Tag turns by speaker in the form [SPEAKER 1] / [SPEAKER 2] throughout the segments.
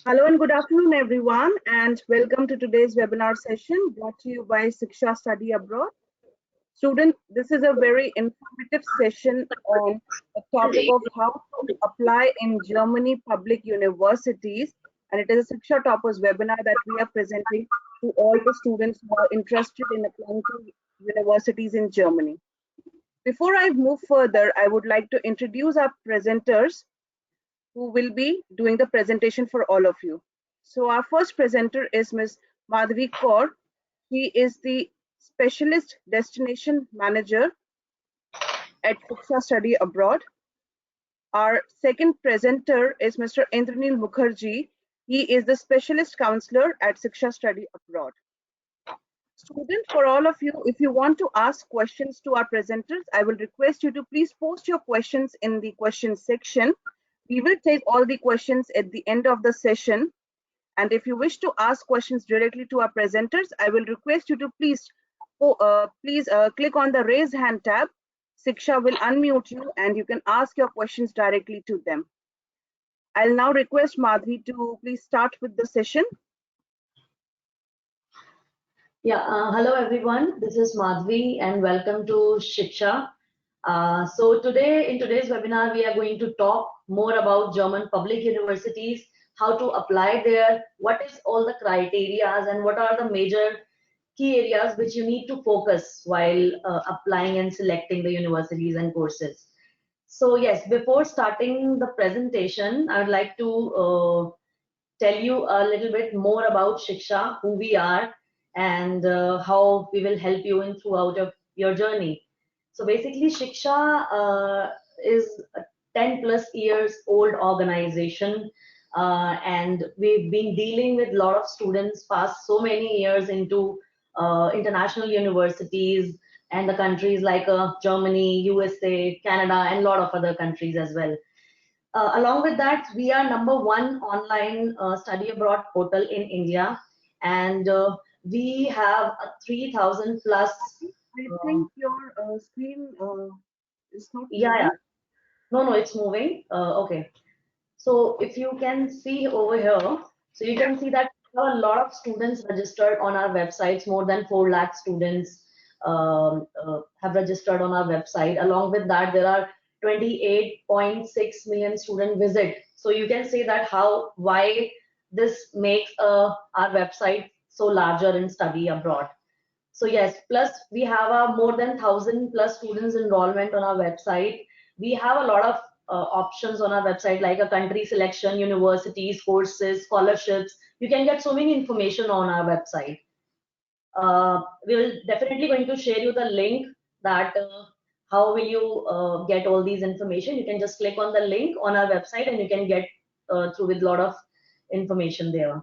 [SPEAKER 1] Hello and good afternoon, everyone, and welcome to today's webinar session brought to you by Shiksha Study Abroad. Student, this is a very informative session on the topic of how to apply in Germany public universities, and it is a Shiksha Toppers webinar that we are presenting to all the students who are interested in applying to universities in Germany. Before I move further, I would like to introduce our presenters who will be doing the presentation for all of you. So our first presenter is Ms. Madhvi Kaur. She is the Specialist Destination Manager at Shiksha Study Abroad. Our second presenter is Mr. Indranil Mukherjee. He is the Specialist Counselor at Shiksha Study Abroad. Student, for all of you, if you want to ask questions to our presenters, I will request you to please post your questions in the questions section. We will take all the questions at the end of the session. And if you wish to ask questions directly to our presenters, I will request you to please click on the raise hand tab. Shiksha will unmute you and you can ask your questions directly to them. I'll now request Madhvi to please start with the session.
[SPEAKER 2] Hello everyone. This is Madhvi and welcome to Shiksha. So today in today's webinar, we are going to talk more about German public universities, how to apply there, what is all the criteria and what are the major key areas which you need to focus while applying and selecting the universities and courses. So yes, before starting the presentation, I would like to tell you a little bit more about Shiksha, who we are, and how we will help you in throughout your journey. So basically, Shiksha is a 10 plus years old organization, and we've been dealing with a lot of students past so many years into international universities and the countries like Germany, USA, Canada, and a lot of other countries as well. Along with that, we are #1 online study abroad portal in India, and we have a 3,000 plus.
[SPEAKER 1] I think your screen is not
[SPEAKER 2] Yeah,
[SPEAKER 1] moving.
[SPEAKER 2] yeah. No, it's moving. Okay. So if you can see over here, so you can see that there are a lot of students registered on our websites. More than 4 lakh students have registered on our website. Along with that, there are 28.6 million student visit. So you can say that why this makes our website so larger in study abroad. So yes, plus we have a more than 1,000 plus students enrollment on our website. We have a lot of options on our website like a country selection, universities, courses, scholarships. You can get so many information on our website. We will definitely going to share you the link that how will you get all these information. You can just click on the link on our website and you can get through with a lot of information there.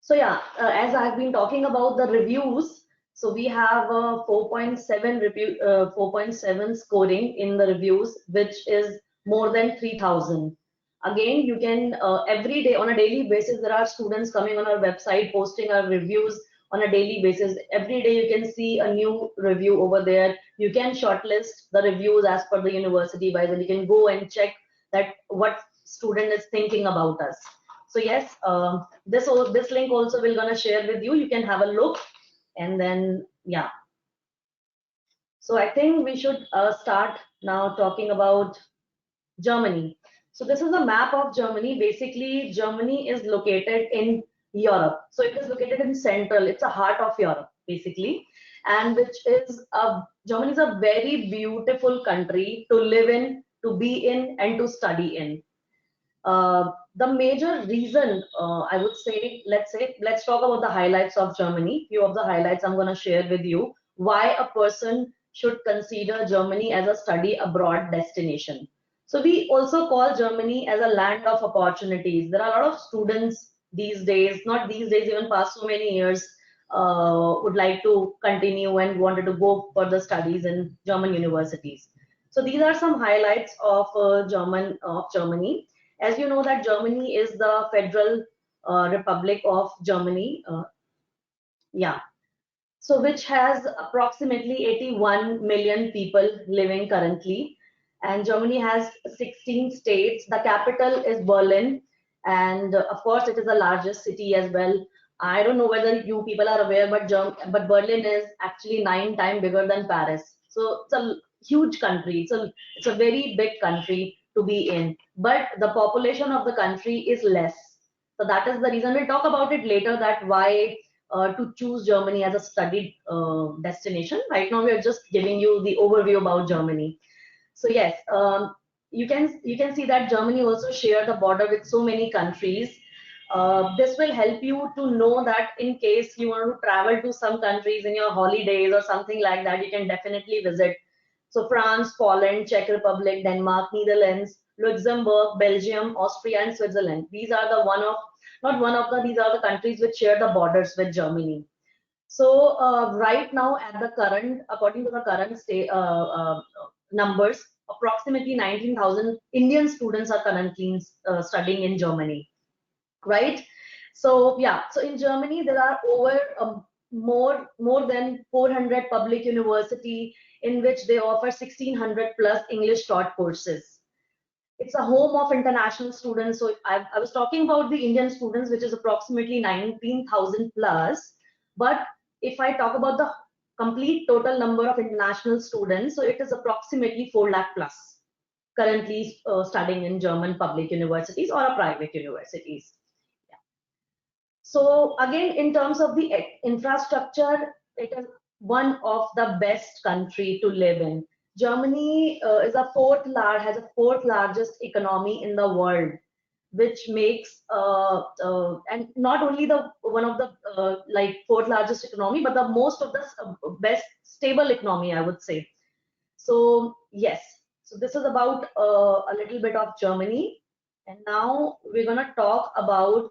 [SPEAKER 2] So yeah, as I've been talking about the reviews, so we have 4.7 scoring in the reviews, which is more than 3,000. Again, you can every day on a daily basis, there are students coming on our website posting our reviews on a daily basis. Every day you can see a new review over there. You can shortlist the reviews as per the university wise, and you can go and check that what student is thinking about us. So yes, this link also we're gonna share with you. You can have a look, and then yeah. So I think we should start now talking about Germany. So this is a map of Germany. Basically, Germany is located in Europe. So it is located in central. It's a heart of Europe, basically, and which is Germany is a very beautiful country to live in, to be in, and to study in. The major reason, I would say, let's talk about the highlights of Germany. Few of the highlights I'm going to share with you. Why a person should consider Germany as a study abroad destination. So we also call Germany as a land of opportunities. There are a lot of students these days, not these days, even past so many years, would like to continue and wanted to go further studies in German universities. So these are some highlights of Germany. As you know that Germany is the Federal Republic of Germany. So which has approximately 81 million people living currently. and Germany has 16 states. The capital is Berlin, and of course it is the largest city as well. I don't know whether you people are aware, but Berlin is actually 9 times bigger than Paris. So it's a huge country. It's a very big country to be in, but the population of the country is less. So that is the reason. We'll talk about it later, that why to choose Germany as a study destination. Right now, we are just giving you the overview about Germany. So yes, you can see that Germany also share the border with so many countries. This will help you to know that in case you want to travel to some countries in your holidays or something like that, you can definitely visit. So France, Poland, Czech Republic, Denmark, Netherlands, Luxembourg, Belgium, Austria, and Switzerland. These are the not one of the, these are the countries which share the borders with Germany. So right now, at the current, according to the current state numbers, approximately 19,000 Indian students are currently studying in Germany, right? So yeah, so in Germany there are over more than 400 public university in which they offer 1600 plus English short courses. It's a home of international students. So I was talking about the Indian students, which is approximately 19,000 plus. But if I talk about the complete total number of international students, so it is approximately 4 lakh plus currently studying in German public universities or private universities. So again, in terms of the infrastructure, it is one of the best country to live in. Germany has a fourth largest economy in the world, which makes and not only the one of the like fourth largest economy, but the most of the best stable economy, I would say. So yes, so this is about a little bit of Germany, and now we're gonna talk about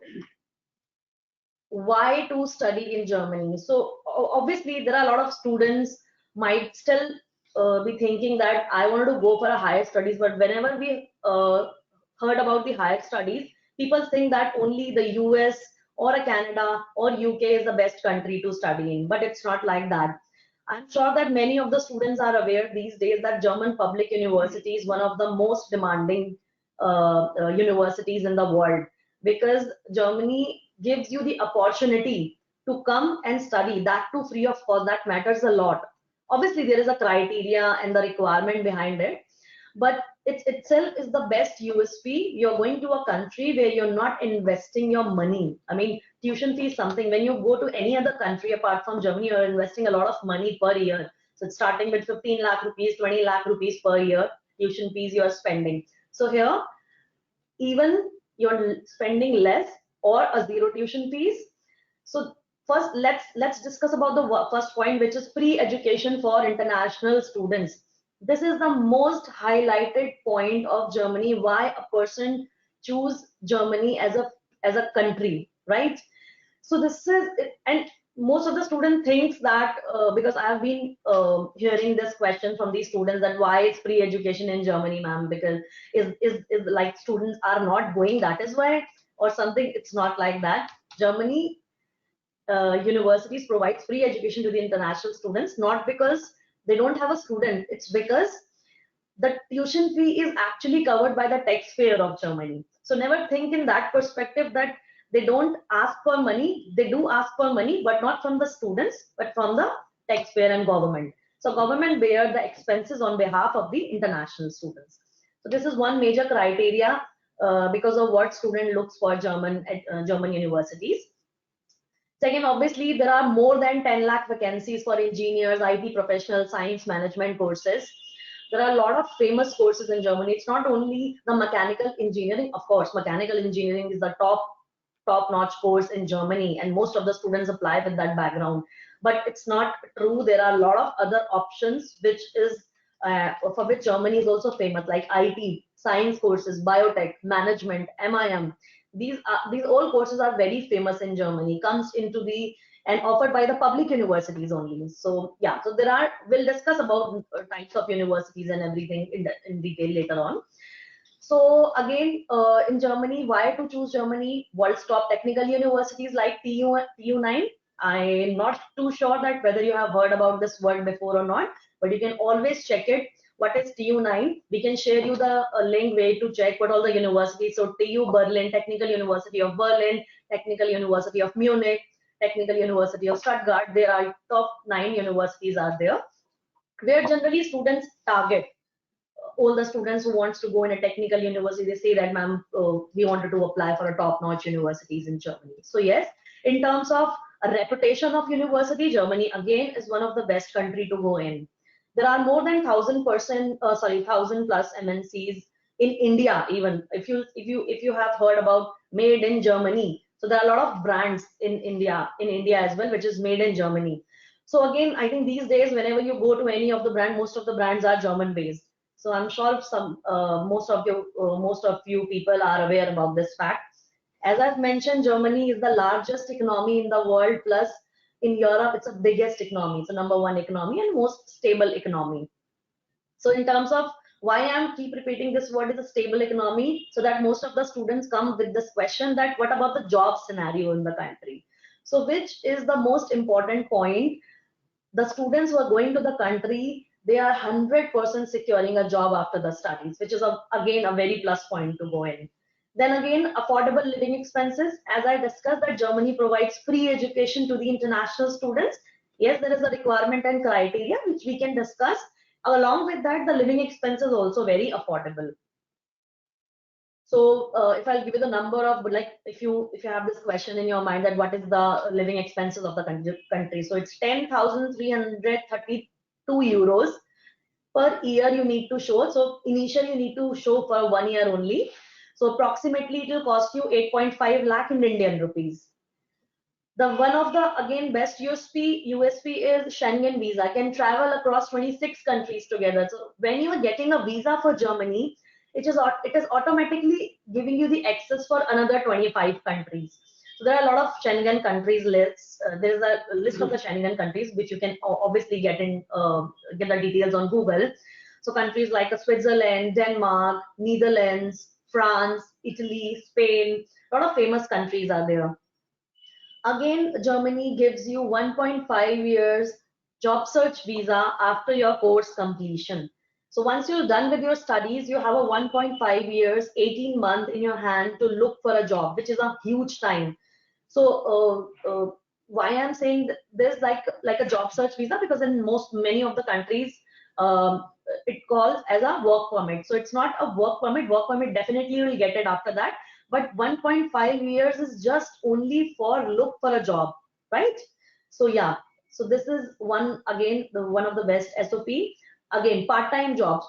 [SPEAKER 2] why to study in Germany. So obviously there are a lot of students might still be thinking that I wanted to go for a higher studies, but whenever we heard about the higher studies, people think that only the US or a Canada or UK is the best country to study in, but it's not like that. I'm sure that many of the students are aware these days that German public university is one of the most demanding universities in the world, because Germany gives you the opportunity to come and study, that too free of cost. That matters a lot. Obviously there is a criteria and the requirement behind it, but it itself is the best USP. You're going to a country where you're not investing your money. I mean, tuition fee is something, when you go to any other country apart from Germany, you're investing a lot of money per year. So it's starting with 15 lakh rupees, 20 lakh rupees per year tuition fees you're spending. So here, even you're spending less or a zero tuition fees. So first, let's discuss about the first point, which is free education for international students. This is the most highlighted point of Germany, why a person choose Germany as a country, right? So this is, and most of the student thinks that because I have been hearing this question from these students, that why it's free education in Germany, ma'am, because is like students are not going, that is why, or something. It's not like that. Germany universities provides free education to the international students, not because they don't have a student, it's because the tuition fee is actually covered by the taxpayer of Germany. So never think in that perspective that they don't ask for money. They do ask for money, but not from the students, but from the taxpayer and government. So government bear the expenses on behalf of the international students. So this is one major criteria because of what student looks for German universities. Second, obviously, there are more than 10 lakh vacancies for engineers, IT professionals, science management courses. There are a lot of famous courses in Germany. It's not only the mechanical engineering. Of course, mechanical engineering is the top-notch course in Germany, and most of the students apply with that background. But it's not true. There are a lot of other options, which is for which Germany is also famous, like IT, science courses, biotech, management, MIM. These all courses are very famous in Germany, comes into the and offered by the public universities only. So yeah, so there are, we'll discuss about types of universities and everything in detail later on. So again, in Germany, why to choose Germany? World's top technical universities like TU9. I'm not too sure that whether you have heard about this word before or not, but you can always check it. what is TU9. We can share you the link way to check what all the universities. So TU Berlin, Technical University of Berlin, Technical University of Munich, Technical University of Stuttgart. There are top 9 universities are there, where generally students target. All the students who wants to go in a technical university, they say that, ma'am, we wanted to apply for a top-notch universities in Germany. So yes, in terms of a reputation of university, Germany again is one of the best country to go in. There are more than 1,000 plus MNCs in India. Even if you have heard about made in Germany, so there are a lot of brands in India as well, which is made in Germany. So again, I think these days, whenever you go to any of the brand, most of the brands are German based. So I'm sure most of you people are aware about this fact. As I've mentioned, Germany is the largest economy in the world. Plus, in Europe, it's the biggest economy. It's the #1 economy and most stable economy. So in terms of why I'm keep repeating this word is a stable economy, so that most of the students come with this question that what about the job scenario in the country? So which is the most important point? The students who are going to the country, they are 100% securing a job after the studies, which is again a very plus point to go in. Then again, affordable living expenses. As I discussed, that Germany provides free education to the international students. Yes, there is a requirement and criteria which we can discuss. Along with that, the living expenses also very affordable. So if I'll give you the number of, like, if you have this question in your mind that what is the living expenses of the country, so it's 10,332 euros per year you need to show. So initially you need to show for 1 year only. So approximately it will cost you 8.5 lakh in Indian rupees. The one of the again best USP is Schengen visa. Can travel across 26 countries together. So when you are getting a visa for Germany, it is automatically giving you the access for another 25 countries. So there are a lot of Schengen countries lists. There is a list of the Schengen countries which you can obviously get the details on Google. So countries like Switzerland, Denmark, Netherlands, France, Italy, Spain, a lot of famous countries are there. Again, Germany gives you 1.5 years job search visa after your course completion. So once you're done with your studies, you have a 1.5 years, 18 months in your hand to look for a job, which is a huge time. So why I'm saying this like a job search visa, because in many of the countries, it calls as a work permit. So it's not a work permit. Work permit definitely you will get it after that, but 1.5 years is just only for look for a job, right? So yeah, so this is one of the best SOP. Again, part-time jobs,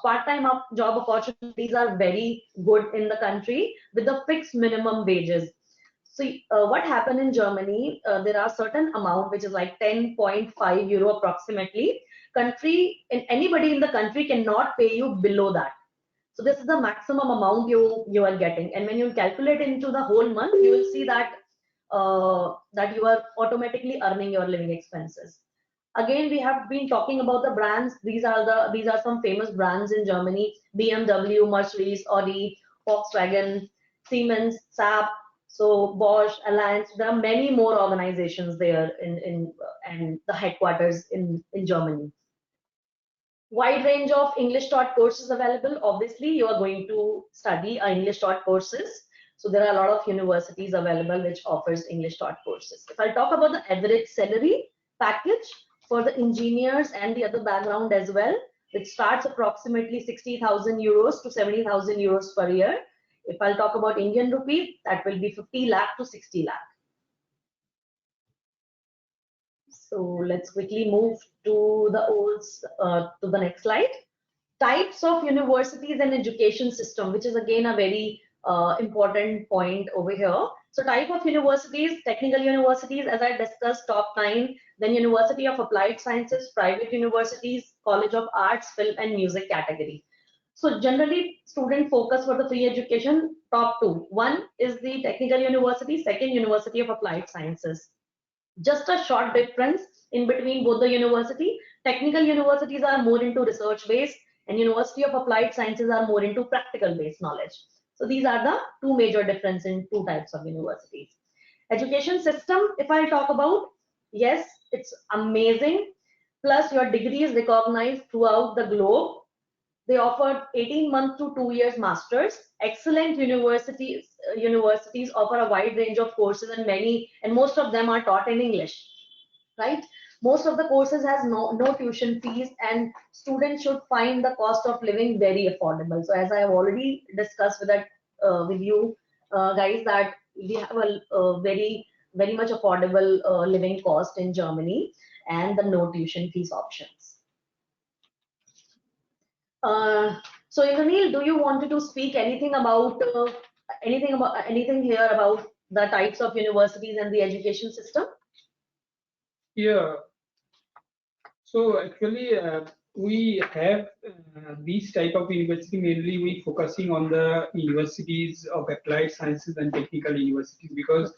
[SPEAKER 2] job opportunities are very good in the country with the fixed minimum wages. So what happened in Germany, there are certain amount which is like 10.5 euro approximately. Anybody in the country cannot pay you below that. So this is the maximum amount you are getting, and when you calculate into the whole month, you will see that that you are automatically earning your living expenses. Again, we have been talking about the brands. These are some famous brands in Germany: BMW, Mercedes, Audi, Volkswagen, Siemens, SAP, so Bosch, Alliance. There are many more organizations there and the headquarters in Germany. Wide range of English taught courses available. Obviously, you are going to study English taught courses. So there are a lot of universities available which offers English taught courses. If I talk about the average salary package for the engineers and the other background as well, it starts approximately 60,000 euros to 70,000 euros per year. If I'll talk about Indian rupee, that will be 50 lakh to 60 lakh. So let's quickly move to the next slide. Types of universities and education system, which is again a very important point over here. So type of universities: technical universities, as I discussed, top 9, then University of Applied Sciences, private universities, College of Arts, Film and Music category. So generally, student focus for the free education, top 2. One is the technical university, second University of Applied Sciences. Just a short difference in between both the university. Technical universities are more into research based, and University of Applied Sciences are more into practical based knowledge. So these are the two major differences in two types of universities. Education system, if I talk about, yes, it's amazing. Plus your degree is recognized throughout the globe. They offer 18 months to 2 years masters. Excellent universities offer a wide range of courses, and most of them are taught in English, right? Most of the courses has no tuition fees, and students should find the cost of living very affordable. So as I have already discussed with you guys, that we have a very much affordable living cost in Germany, and the no tuition fees options. So Indranil, do you want to speak anything about anything here about the types of universities and the education system?
[SPEAKER 3] Yeah. So actually, we have these type of university. Mainly, we focusing on the universities of applied sciences and technical universities, because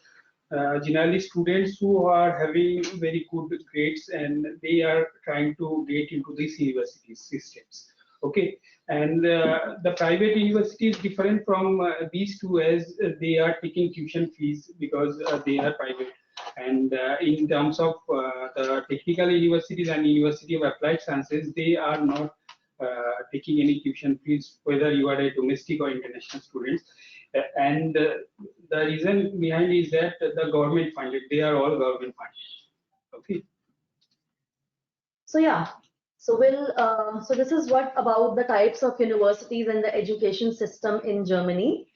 [SPEAKER 3] generally students who are having very good grades and they are trying to get into these university systems. Okay, and the private university is different from these two, as they are taking tuition fees because they are private. And in terms of the technical universities and University of Applied Sciences, they are not taking any tuition fees, whether you are a domestic or international student. And the reason behind is that the government funded, they are all government funded. Okay.
[SPEAKER 2] So yeah, so this is what about the types of universities and the education system in Germany.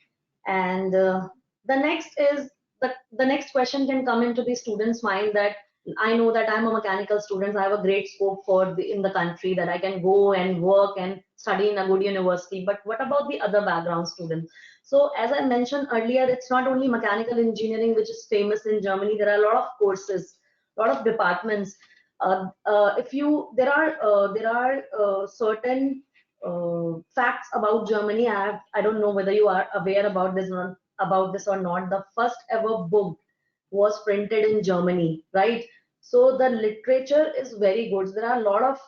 [SPEAKER 2] And the next question can come into the student's mind, that I know that I'm a mechanical student, I have a great scope in the country, that I can go and work and study in a good university. But what about the other background students? So as I mentioned earlier, it's not only mechanical engineering which is famous in Germany. There are a lot of courses, a lot of departments. There are certain facts about Germany. I don't know whether you are aware about this or not. The first ever book was printed in Germany, right? So the literature is very good. There are a lot of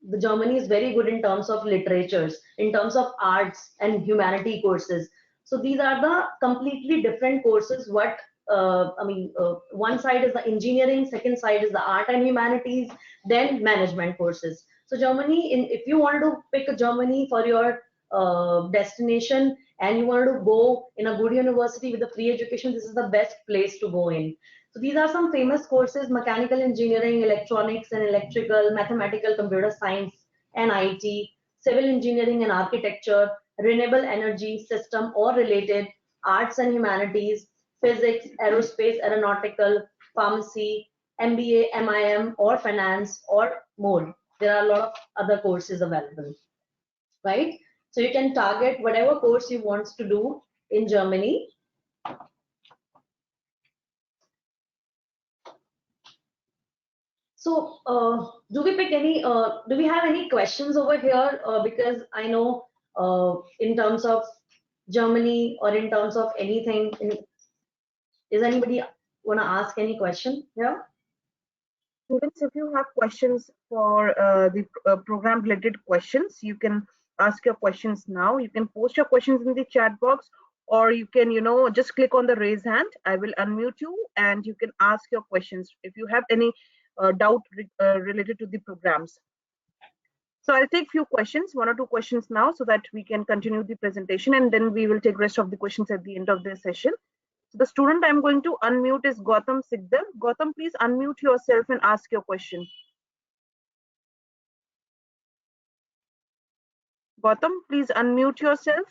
[SPEAKER 2] the Germany is very good in terms of literatures, in terms of arts and humanity courses. So these are the completely different courses. One side is the engineering, second side is the art and humanities, then management courses. So Germany, if you want to pick a Germany for your destination and you want to go in a good university with a free education, this is the best place to go in. So these are some famous courses: mechanical engineering, electronics and electrical, mathematical, computer science and IT, civil engineering and architecture, renewable energy system or related, arts and humanities, physics, aerospace, aeronautical, pharmacy, MBA, MIM or finance or more. There are a lot of other courses available, right? So you can target whatever course you want to do in Germany. So do we have any questions over here? Because I know in terms of Germany or in terms of anything, is anybody want to ask any question here?
[SPEAKER 1] Students, if you have questions for the program related questions, you can ask your questions now. You can post your questions in the chat box, or you can, just click on the raise hand. I will unmute you and you can ask your questions if you have any doubt related to the programs. So I'll take few questions, 1 or 2 questions now, so that we can continue the presentation, and then we will take rest of the questions at the end of the session. So the student I'm going to unmute is Gautam Sikdar. Gautam, please unmute yourself and ask your question. Gautam, please unmute yourself.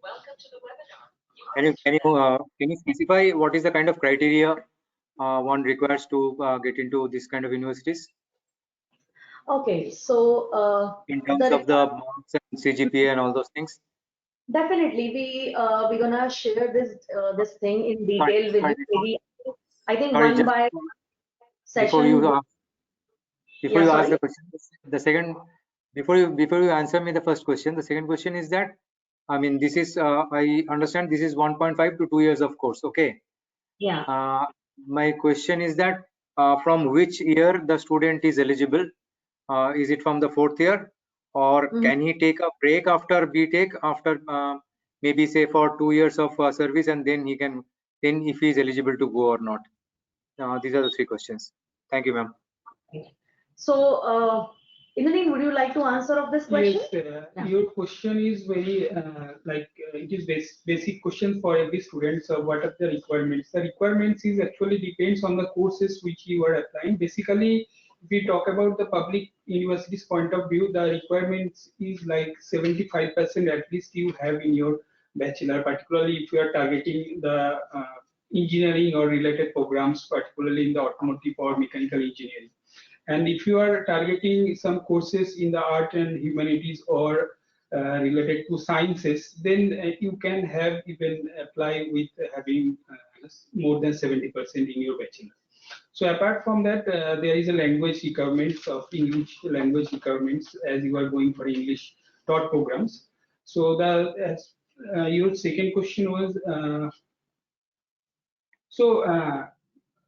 [SPEAKER 4] Welcome to the webinar. Can you specify what is the kind of criteria one requires to get into this kind of universities?
[SPEAKER 2] Okay, so
[SPEAKER 4] in terms of the marks and CGPA and all those things.
[SPEAKER 2] Definitely, we're gonna share this thing in detail with you. Maybe I think one by session.
[SPEAKER 4] Before you ask the question, the second, before you answer me the first question, the second question is that, I mean, this is I understand this is 1.5 to 2 years of course. Okay.
[SPEAKER 2] Yeah.
[SPEAKER 4] My question is that from which year the student is eligible? Is it from the 4th year, or can he take a break after BTech, after maybe say for 2 years of service, and then he can, then if he is eligible to go or not? These are the 3 questions. Thank you, ma'am.
[SPEAKER 2] So, Indrajit, would you like to answer of this question?
[SPEAKER 3] Yes, your question is very it is basic question for every student. So what are the requirements? The requirements is actually depends on the courses which you are applying. Basically, if we talk about the public universities point of view, the requirements is like 75% at least you have in your bachelor, particularly if you are targeting the engineering or related programs, particularly in the automotive or mechanical engineering. And if you are targeting some courses in the art and humanities or related to sciences, then you can have even apply with having more than 70% in your bachelor. So apart from that, there is a language requirements of English language requirements as you are going for English taught programs. So your second question was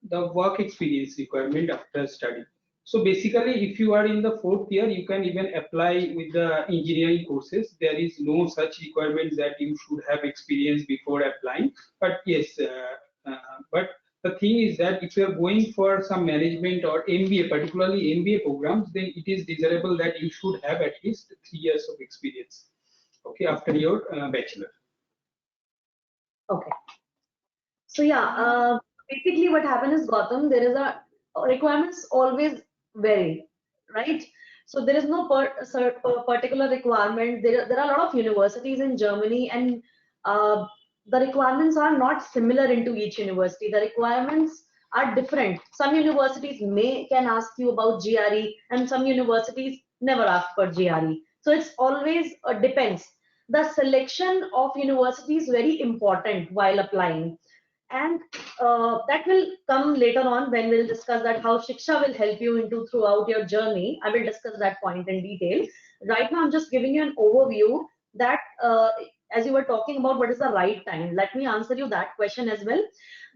[SPEAKER 3] the work experience requirement after study. So basically, if you are in the fourth year, you can even apply with the engineering courses. There is no such requirement that you should have experience before applying. But yes, but the thing is that if you are going for some management or MBA, particularly MBA programs, then it is desirable that you should have at least 3 years of experience. Okay, after your bachelor.
[SPEAKER 2] Okay. So yeah, basically what happened is, Gautam, there is a requirements always vary, right? So there is no particular requirement. There are a lot of universities in Germany, and the requirements are not similar into each university. The requirements are different. Some universities can ask you about GRE, and some universities never ask for GRE. So it's always depends. The selection of university is very important while applying, and that will come later on when we'll discuss that how Shiksha will help you into throughout your journey. I will discuss that point in detail. Right now, I'm just giving you an overview that as you were talking about what is the right time, let me answer you that question as well.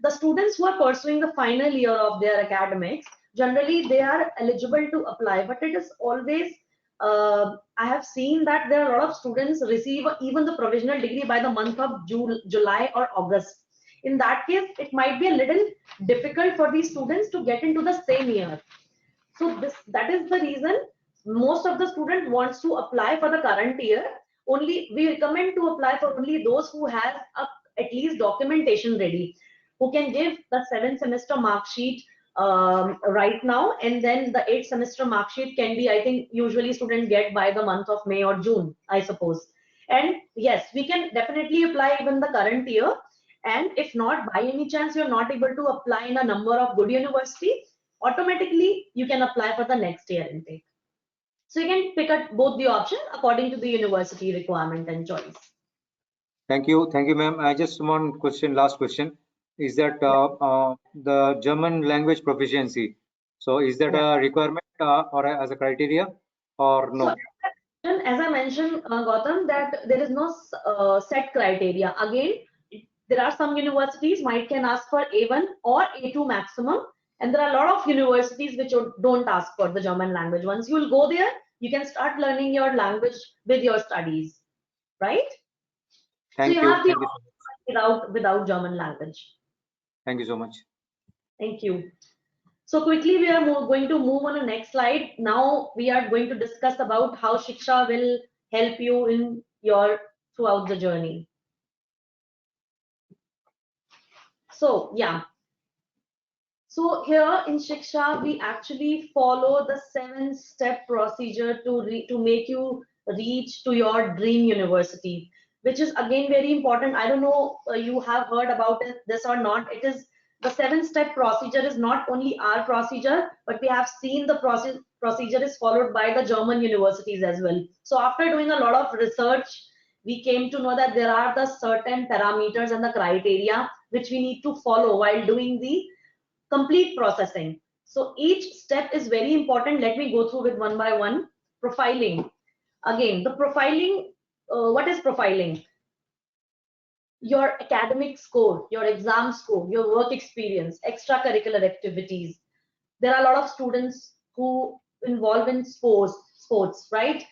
[SPEAKER 2] The students who are pursuing the final year of their academics, generally they are eligible to apply, but it is always I have seen that there are a lot of students receive even the provisional degree by the month of July or August. In that case, it might be a little difficult for these students to get into the same year. So that is the reason most of the student wants to apply for the current year. Only we recommend to apply for only those who have at least documentation ready, who can give the 7th semester mark sheet right now, and then the 8th semester mark sheet can be, I think, usually students get by the month of May or June, I suppose. And yes, we can definitely apply even the current year. And if not, by any chance you're not able to apply in a number of good universities, automatically you can apply for the next year intake. So you can pick up both the option according to the university requirement and choice.
[SPEAKER 4] Thank you, ma'am. I just one question, last question, is that the German language proficiency. So is that a requirement or as a criteria or no?
[SPEAKER 2] So, as I mentioned, Gautam, that there is no set criteria. Again, there are some universities might can ask for A1 or A2 maximum, and there are a lot of universities which don't ask for the German language. Once you will go there, you can start learning your language with your studies, right?
[SPEAKER 4] Thank
[SPEAKER 2] so
[SPEAKER 4] you.
[SPEAKER 2] You have the option without German language.
[SPEAKER 4] Thank you so much.
[SPEAKER 2] Thank you. So quickly, we are going to move on the next slide. Now we are going to discuss about how Shiksha will help you in your throughout the journey. So yeah. So here in Shiksha, we actually follow the 7-step procedure to make you reach to your dream university, which is again very important. I don't know you have heard about this or not. It is the 7-step procedure is not only our procedure, but we have seen the procedure is followed by the German universities as well. So after doing a lot of research, we came to know that there are the certain parameters and the criteria which we need to follow while doing the complete processing. So each step is very important. Let me go through with one by one. Profiling. Again, the profiling, what is profiling? Your academic score, your exam score, your work experience, extracurricular activities. There are a lot of students who involve in sports, right?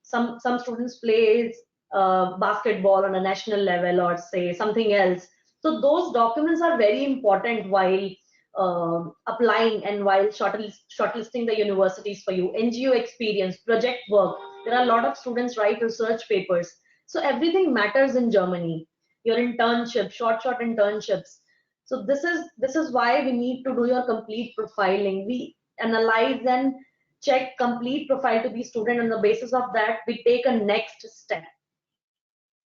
[SPEAKER 2] Some students play basketball on a national level or say something else. So those documents are very important while applying and while shortlisting the universities for you, NGO experience, project work. There are a lot of students write research papers. So everything matters in Germany. Your internship, short internships. So this is why we need to do your complete profiling. We analyze and check complete profile to the student. On the basis of that, we take a next step,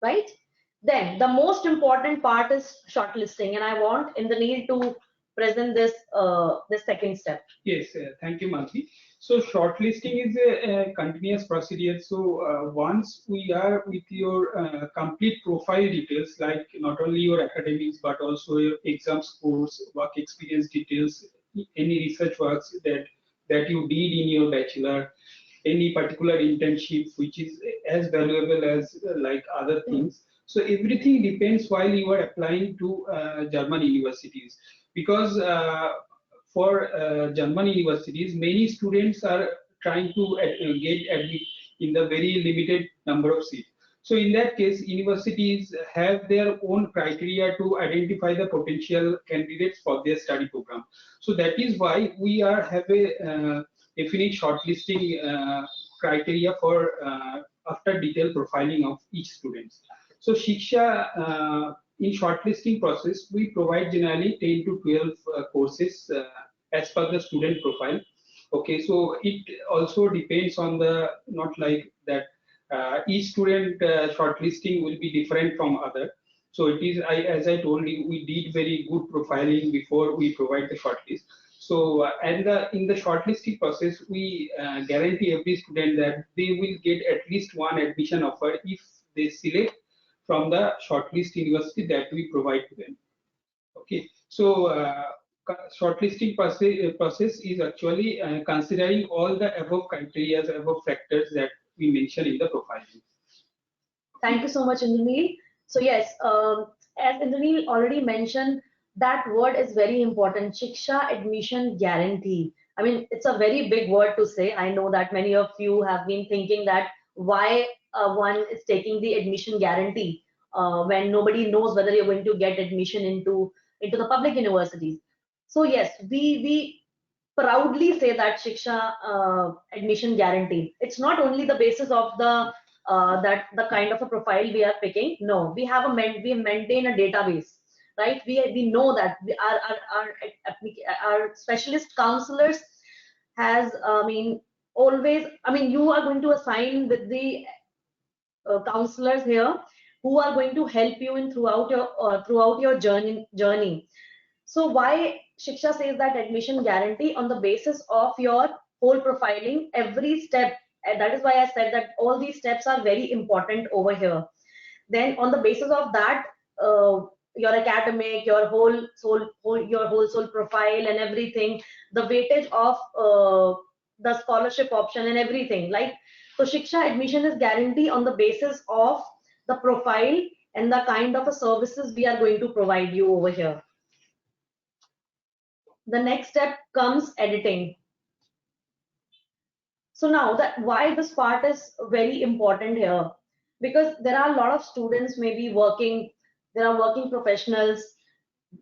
[SPEAKER 2] right? Then the most important part is shortlisting, and I want Indranil to present this this second step.
[SPEAKER 3] Yes, thank you, Mansi. So shortlisting is a continuous procedure. So once we are with your complete profile details, like not only your academics but also your exam scores, work experience details, any research works that you did in your bachelor, any particular internship which is as valuable as like other things. So everything depends while you are applying to German universities, because for German universities, many students are trying to get admit in the very limited number of seats. So in that case, universities have their own criteria to identify the potential candidates for their study program. So that is why we have a definite shortlisting criteria for after detailed profiling of each student. So Shiksha, in shortlisting process, we provide generally 10 to 12 courses as per the student profile. Okay, so it also depends on the, not like that each student shortlisting will be different from other. So it is, as I told you, we did very good profiling before we provide the shortlist. So in the shortlisting process, we guarantee every student that they will get at least one admission offer if they select from the shortlist university that we provide to them. Okay, so shortlisting process is actually considering all the above criteria, above factors that we mentioned in the profiling.
[SPEAKER 2] Thank you so much, Indranil. So yes, as Indranil already mentioned, that word is very important. Shiksha admission guarantee. I mean, it's a very big word to say. I know that many of you have been thinking that why one is taking the admission guarantee when nobody knows whether you're going to get admission into the public universities. So yes, we proudly say that Shiksha admission guarantee. It's not only the basis of the that the kind of a profile we are picking. No, we maintain a database, right? We know that our specialist counselors has, I mean, always, I mean, you are going to assign with the counselors here who are going to help you in throughout your journey. So why Shiksha says that admission guarantee on the basis of your whole profiling, every step, and that is why I said that all these steps are very important over here. Then on the basis of that, your academic, your whole soul profile and everything, the weightage of the scholarship option and everything. Like, so Shiksha admission is guarantee on the basis of the profile and the kind of a services we are going to provide you over here. The next step comes editing. So now that why this part is very important here, because there are a lot of students maybe working, there are working professionals,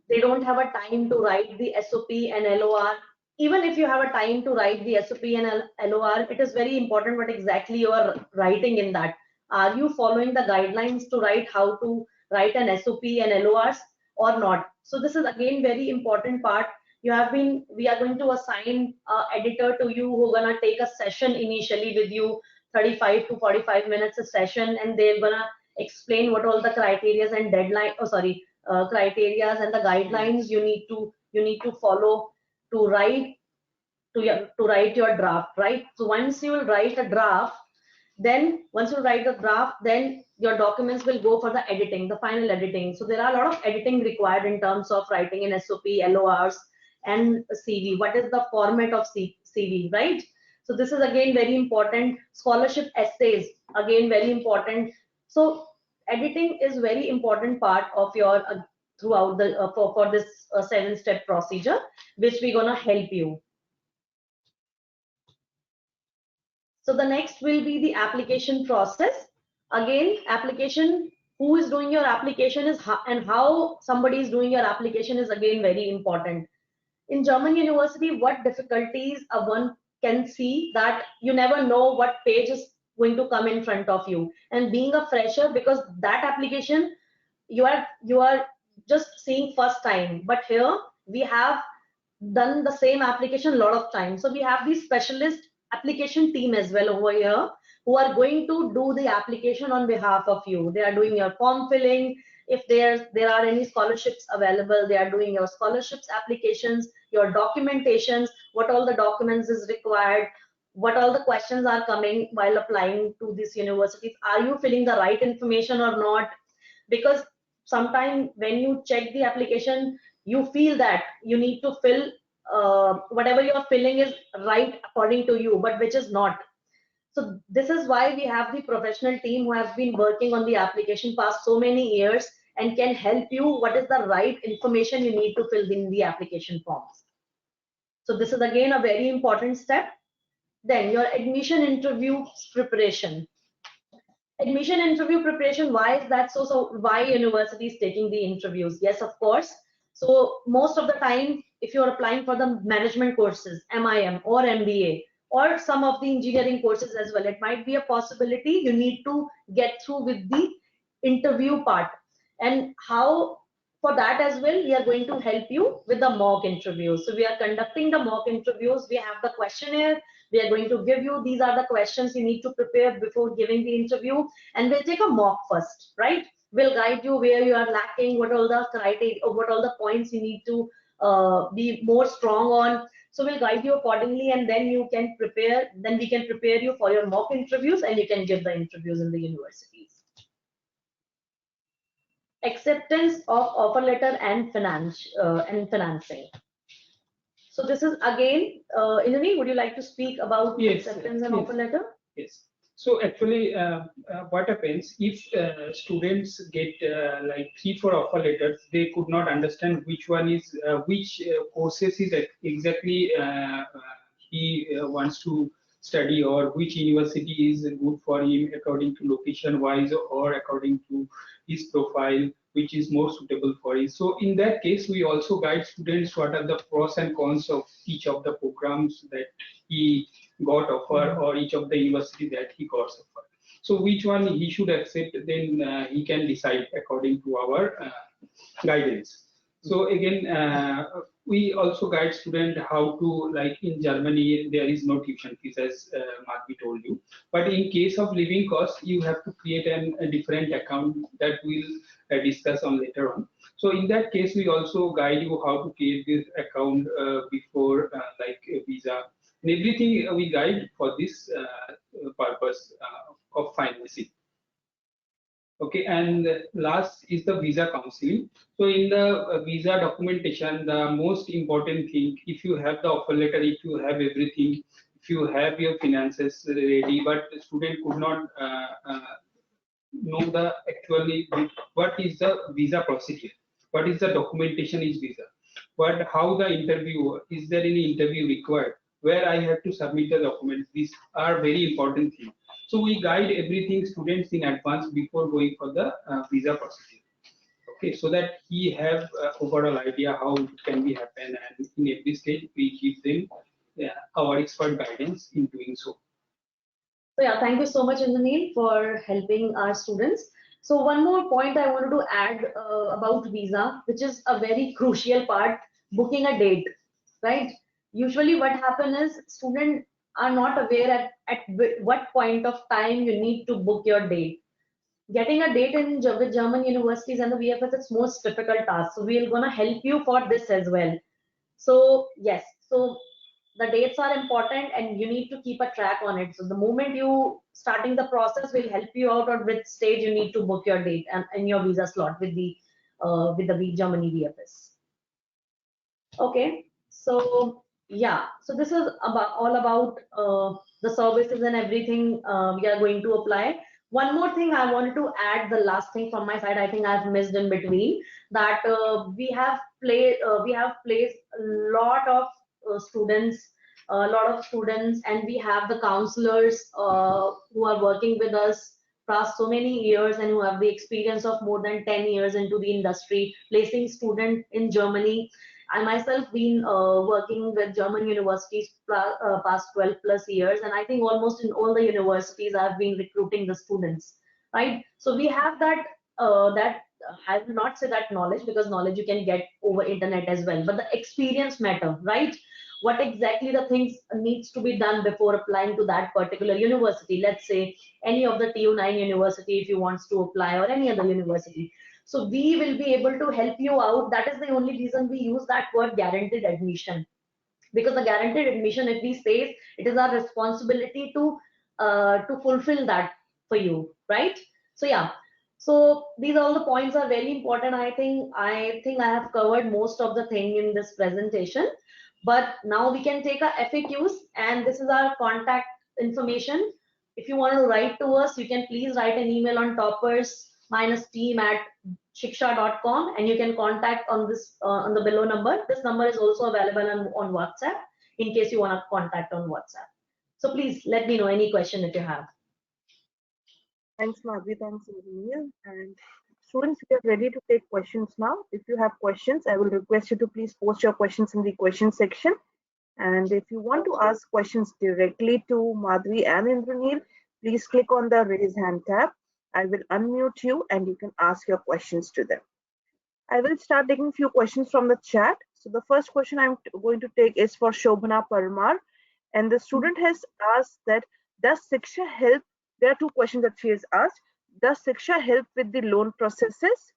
[SPEAKER 2] they don't have a time to write the SOP and LOR. Even if you have a time to write the SOP and LOR, it is very important what exactly you are writing in that. Are you following the guidelines to write how to write an SOP and LORs or not? So this is again very important part. We are going to assign editor to you who are gonna take a session initially with you, 35 to 45 minutes a session, and they're gonna explain what all the criterias and criterias and the guidelines you need to follow to write your draft, right? So once you will write a draft, then once you write the draft, then your documents will go for the editing, the final editing. So there are a lot of editing required in terms of writing an SOP, LORs, and CV. What is the format of CV, right? So this is again very important. Scholarship essays, again very important. So editing is very important part of your throughout the for this 7-step procedure, which we're gonna help you. So the next will be the application process. Again, application, who is doing your application and how somebody is doing your application is again very important. in German university, what difficulties one can see, that you never know what page is going to come in front of you. And being a fresher, because that application you are just seeing first time, but here we have done the same application a lot of times. So we have the specialist application team as well over here, who are going to do the application on behalf of you. They are doing your form filling. If there are any scholarships available, they are doing your scholarships applications, your documentations, what all the documents is required, what all the questions are coming while applying to these universities. Are you filling the right information or not? Because sometimes when you check the application, you feel that you need to fill whatever you're filling is right according to you, but which is not. So this is why we have the professional team who have been working on the application past so many years and can help you what is the right information you need to fill in the application forms. So this is again a very important step. Then your admission interview preparation. Admission interview preparation, why is that so why university is taking the interviews? Yes, of course. So most of the time, if you're applying for the management courses, MIM or MBA, or some of the engineering courses as well, it might be a possibility you need to get through with the interview part. And how, for that as well, we are going to help you with the mock interviews. So we are conducting the mock interviews. We have the questionnaire. We are going to give you, these are the questions you need to prepare before giving the interview, and we'll take a mock first, right? We'll guide you where you are lacking, what all the criteria, or what all the points you need to be more strong on. So we'll guide you accordingly, and then you can prepare, then we can prepare you for your mock interviews, and you can give the interviews in the universities. Acceptance of offer letter and financing. So this is again, Indranil, would you like to speak about acceptance and offer letter?
[SPEAKER 3] Yes. So actually, what happens if students get like 3-4 offer letters, they could not understand which one is which courses is exactly he wants to study, or which university is good for him according to location wise or according to his profile, which is more suitable for him. So in that case, we also guide students what are the pros and cons of each of the programs that he got offer, or each of the university that he got offer. So which one he should accept, then he can decide according to our guidance. So again, we also guide student how to, like in Germany, there is no tuition fees, as Madhvi told you. But in case of living cost, you have to create a different account that we'll discuss on later on. So in that case, we also guide you how to create this account before like a visa. And everything we guide for this purpose of financing. Okay, and last is the visa counseling. So in the visa documentation, the most important thing, if you have the offer letter, if you have everything, if you have your finances ready, but the student could not know the actually what is the visa procedure, what is the documentation is visa, but how the interview, is there any interview required, where I have to submit the documents. These are very important things. So we guide everything students in advance before going for the visa procedure. Okay, so that he have overall idea how it can be happen, and in every stage we give them our expert guidance in doing so.
[SPEAKER 2] So yeah, thank you so much, Indranil, for helping our students. So one more point I wanted to add about visa, which is a very crucial part, booking a date, right? Usually what happens is students are not aware at what point of time you need to book your date. Getting a date in with German universities and the VFS is most difficult task. So we're gonna help you for this as well. So yes, so the dates are important and you need to keep a track on it. So the moment you starting the process will help you out on which stage you need to book your date and your visa slot with the Germany VFS. Okay, so yeah, so this is all about the services and everything we are going to apply. One more thing I wanted to add, the last thing from my side, I think I've missed in between, that we have placed a lot of students, and we have the counselors who are working with us past so many years and who have the experience of more than 10 years into the industry, placing students in Germany. I myself been working with German universities past 12 plus years, and I think almost in all the universities I've been recruiting the students, right? So we have that I will not say that knowledge, because knowledge you can get over internet as well, but the experience matter, right? What exactly the things needs to be done before applying to that particular university. Let's say any of the TU9 university, if you wants to apply, or any other university. So we will be able to help you out. That is the only reason we use that word guaranteed admission, because the guaranteed admission, if we say, it is our responsibility to fulfill that for you, right? So yeah, so these all the points are very important. I think I have covered most of the thing in this presentation, but now we can take our FAQs, and this is our contact information. If you want to write to us, you can please write an email on toppers-team@shiksha.com, and you can contact on this on the below number. This number is also available on WhatsApp in case you want to contact on WhatsApp. So please let me know any question if you have.
[SPEAKER 1] Thanks, Madhvi. Thanks, Neil. And students, we are ready to take questions now. If you have questions, I will request you to please post your questions in the question section. And if you want to ask questions directly to Madhvi and Indranil, please click on the raise hand tab. I will unmute you and you can ask your questions to them. I will start taking a few questions from the chat. So the first question I'm going to take is for Shobhana Parmar. And the student has asked that, does Shiksha help? There are two questions that she has asked. Does Shiksha help with the loan processes?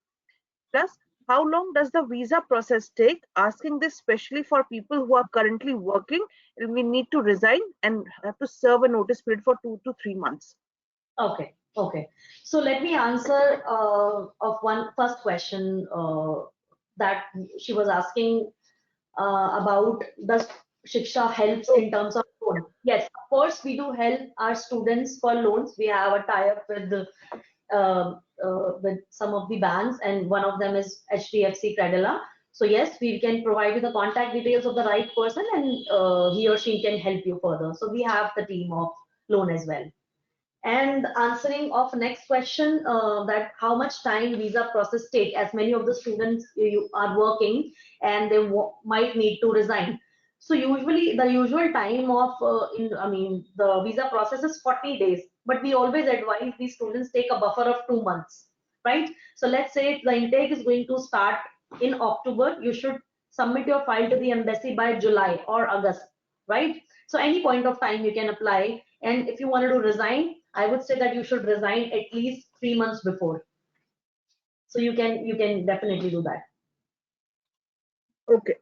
[SPEAKER 1] Plus, how long does the visa process take? Asking this especially for people who are currently working and we need to resign and have to serve a notice period for 2 to 3 months.
[SPEAKER 2] Okay. So let me answer of one first question that she was asking about, does Shiksha helps in terms of loan? Yes, of course, we do help our students for loans. We have a tie-up with some of the banks, and one of them is HDFC Credila. So yes, we can provide you the contact details of the right person, and he or she can help you further. So we have the team of loan as well. And answering of next question, that how much time visa process take, as many of the students you are working and they might need to resign. So usually the usual time of the visa process is 40 days, but we always advise these students take a buffer of 2 months, right? So let's say if the intake is going to start in October, you should submit your file to the embassy by July or August, right? So any point of time you can apply. And if you wanted to resign, I would say that you should resign at least 3 months before. So you can definitely do that.
[SPEAKER 1] Okay,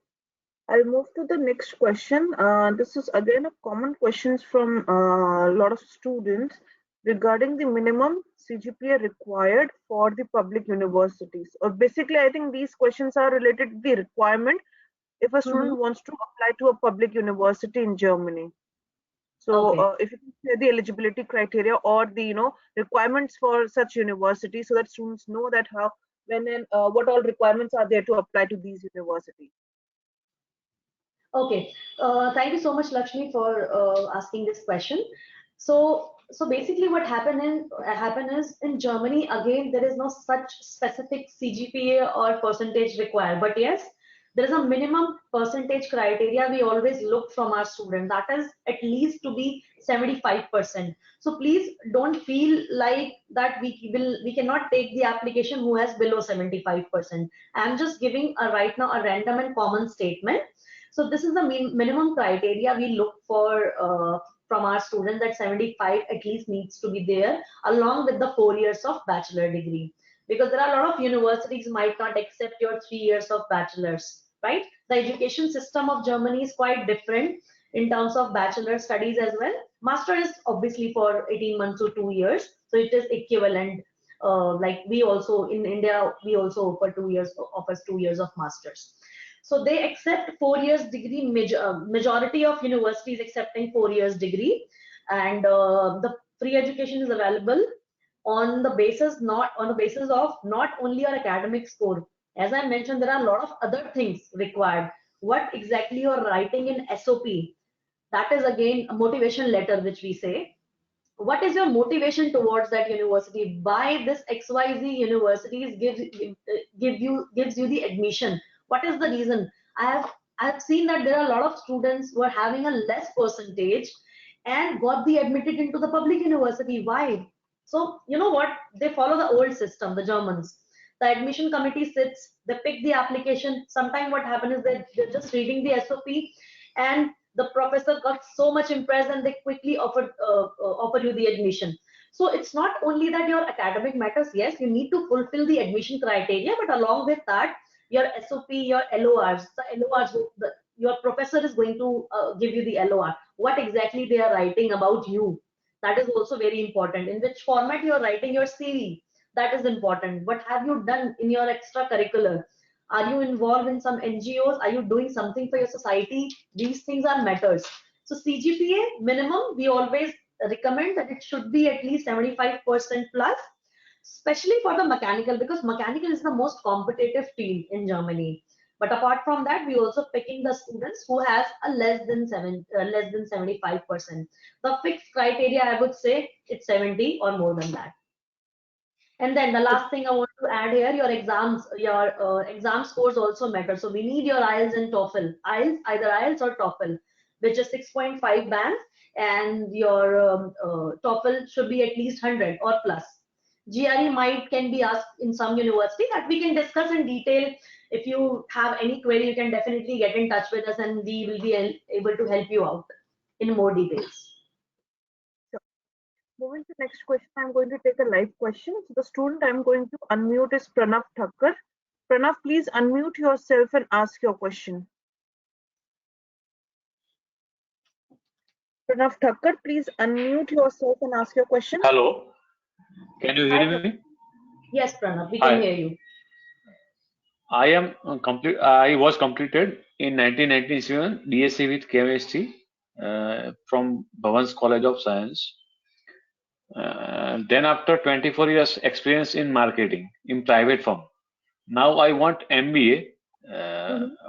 [SPEAKER 1] I'll move to the next question. This is again a common questions from a lot of students regarding the minimum CGPA required for the public universities. Or basically, I think these questions are related to the requirement if a student wants to apply to a public university in Germany. So if you can share the eligibility criteria or the requirements for such universities, so that students know that how, when and what all requirements are there to apply to these universities.
[SPEAKER 2] Okay, thank you so much, Lakshmi, for asking this question. So basically what happen is in Germany, again, there is no such specific CGPA or percentage required, but yes, there is a minimum percentage criteria we always look from our student, that is at least to be 75%. So please don't feel like that we cannot take the application who has below 75%. I'm just giving right now a random and common statement. So this is the minimum criteria we look for from our students, that 75 at least needs to be there along with the 4 years of bachelor degree, because there are a lot of universities might not accept your 3 years of bachelor's, right? The education system of Germany is quite different in terms of bachelor studies as well. Master is obviously for 18 months to 2 years, so it is equivalent. Like we also in India, we also offer 2 years, offers 2 years of masters. So they accept 4 years degree. Majority of universities accepting 4 years degree, and the free education is available on the basis of not only your academic score. As I mentioned, there are a lot of other things required. What exactly you are writing in SOP, that is again a motivation letter, which we say. What is your motivation towards that university? Why this XYZ universities gives you the admission? What is the reason? I have seen that there are a lot of students who are having a less percentage and got the admitted into the public university. Why? So you know what? They follow the old system, the Germans. The admission committee sits, they pick the application. Sometimes what happens is that they're just reading the SOP, and the professor got so much impressed and they quickly offer you the admission. So it's not only that your academic matters. Yes, you need to fulfill the admission criteria, but along with that, your SOP, your LORs, the LORs, your professor is going to give you the LOR. What exactly they are writing about you? That is also very important. In which format you are writing your CV? That is important. What have you done in your extracurricular? Are you involved in some NGOs? Are you doing something for your society? These things are matters. So CGPA minimum, we always recommend that it should be at least 75% plus, especially for the mechanical, because mechanical is the most competitive field in Germany. But apart from that, we also picking the students who has a less than 75%. The fixed criteria, I would say, it's 70 or more than that. And then the last thing I want to add here, your exam scores also matter. So we need your IELTS and TOEFL. IELTS, either IELTS or TOEFL, which is 6.5 bands, and your TOEFL should be at least 100 or plus. GRE might can be asked in some university, that we can discuss in detail. If you have any query, you can definitely get in touch with us, and we will be able to help you out in more details.
[SPEAKER 1] Moving to the next question, I'm going to take a live question. So the student I'm going to unmute is Pranav Thakkar. Pranav, please unmute yourself and ask your question. Pranav Thakkar, please unmute yourself and ask your question.
[SPEAKER 5] Hello, can you hear me?
[SPEAKER 2] Yes, Pranav, we can hear you.
[SPEAKER 5] I am complete. I was completed in 1997 BSc with chemistry from Bhavan's College of Science. Then after 24 years experience in marketing in private firm. Now I want MBA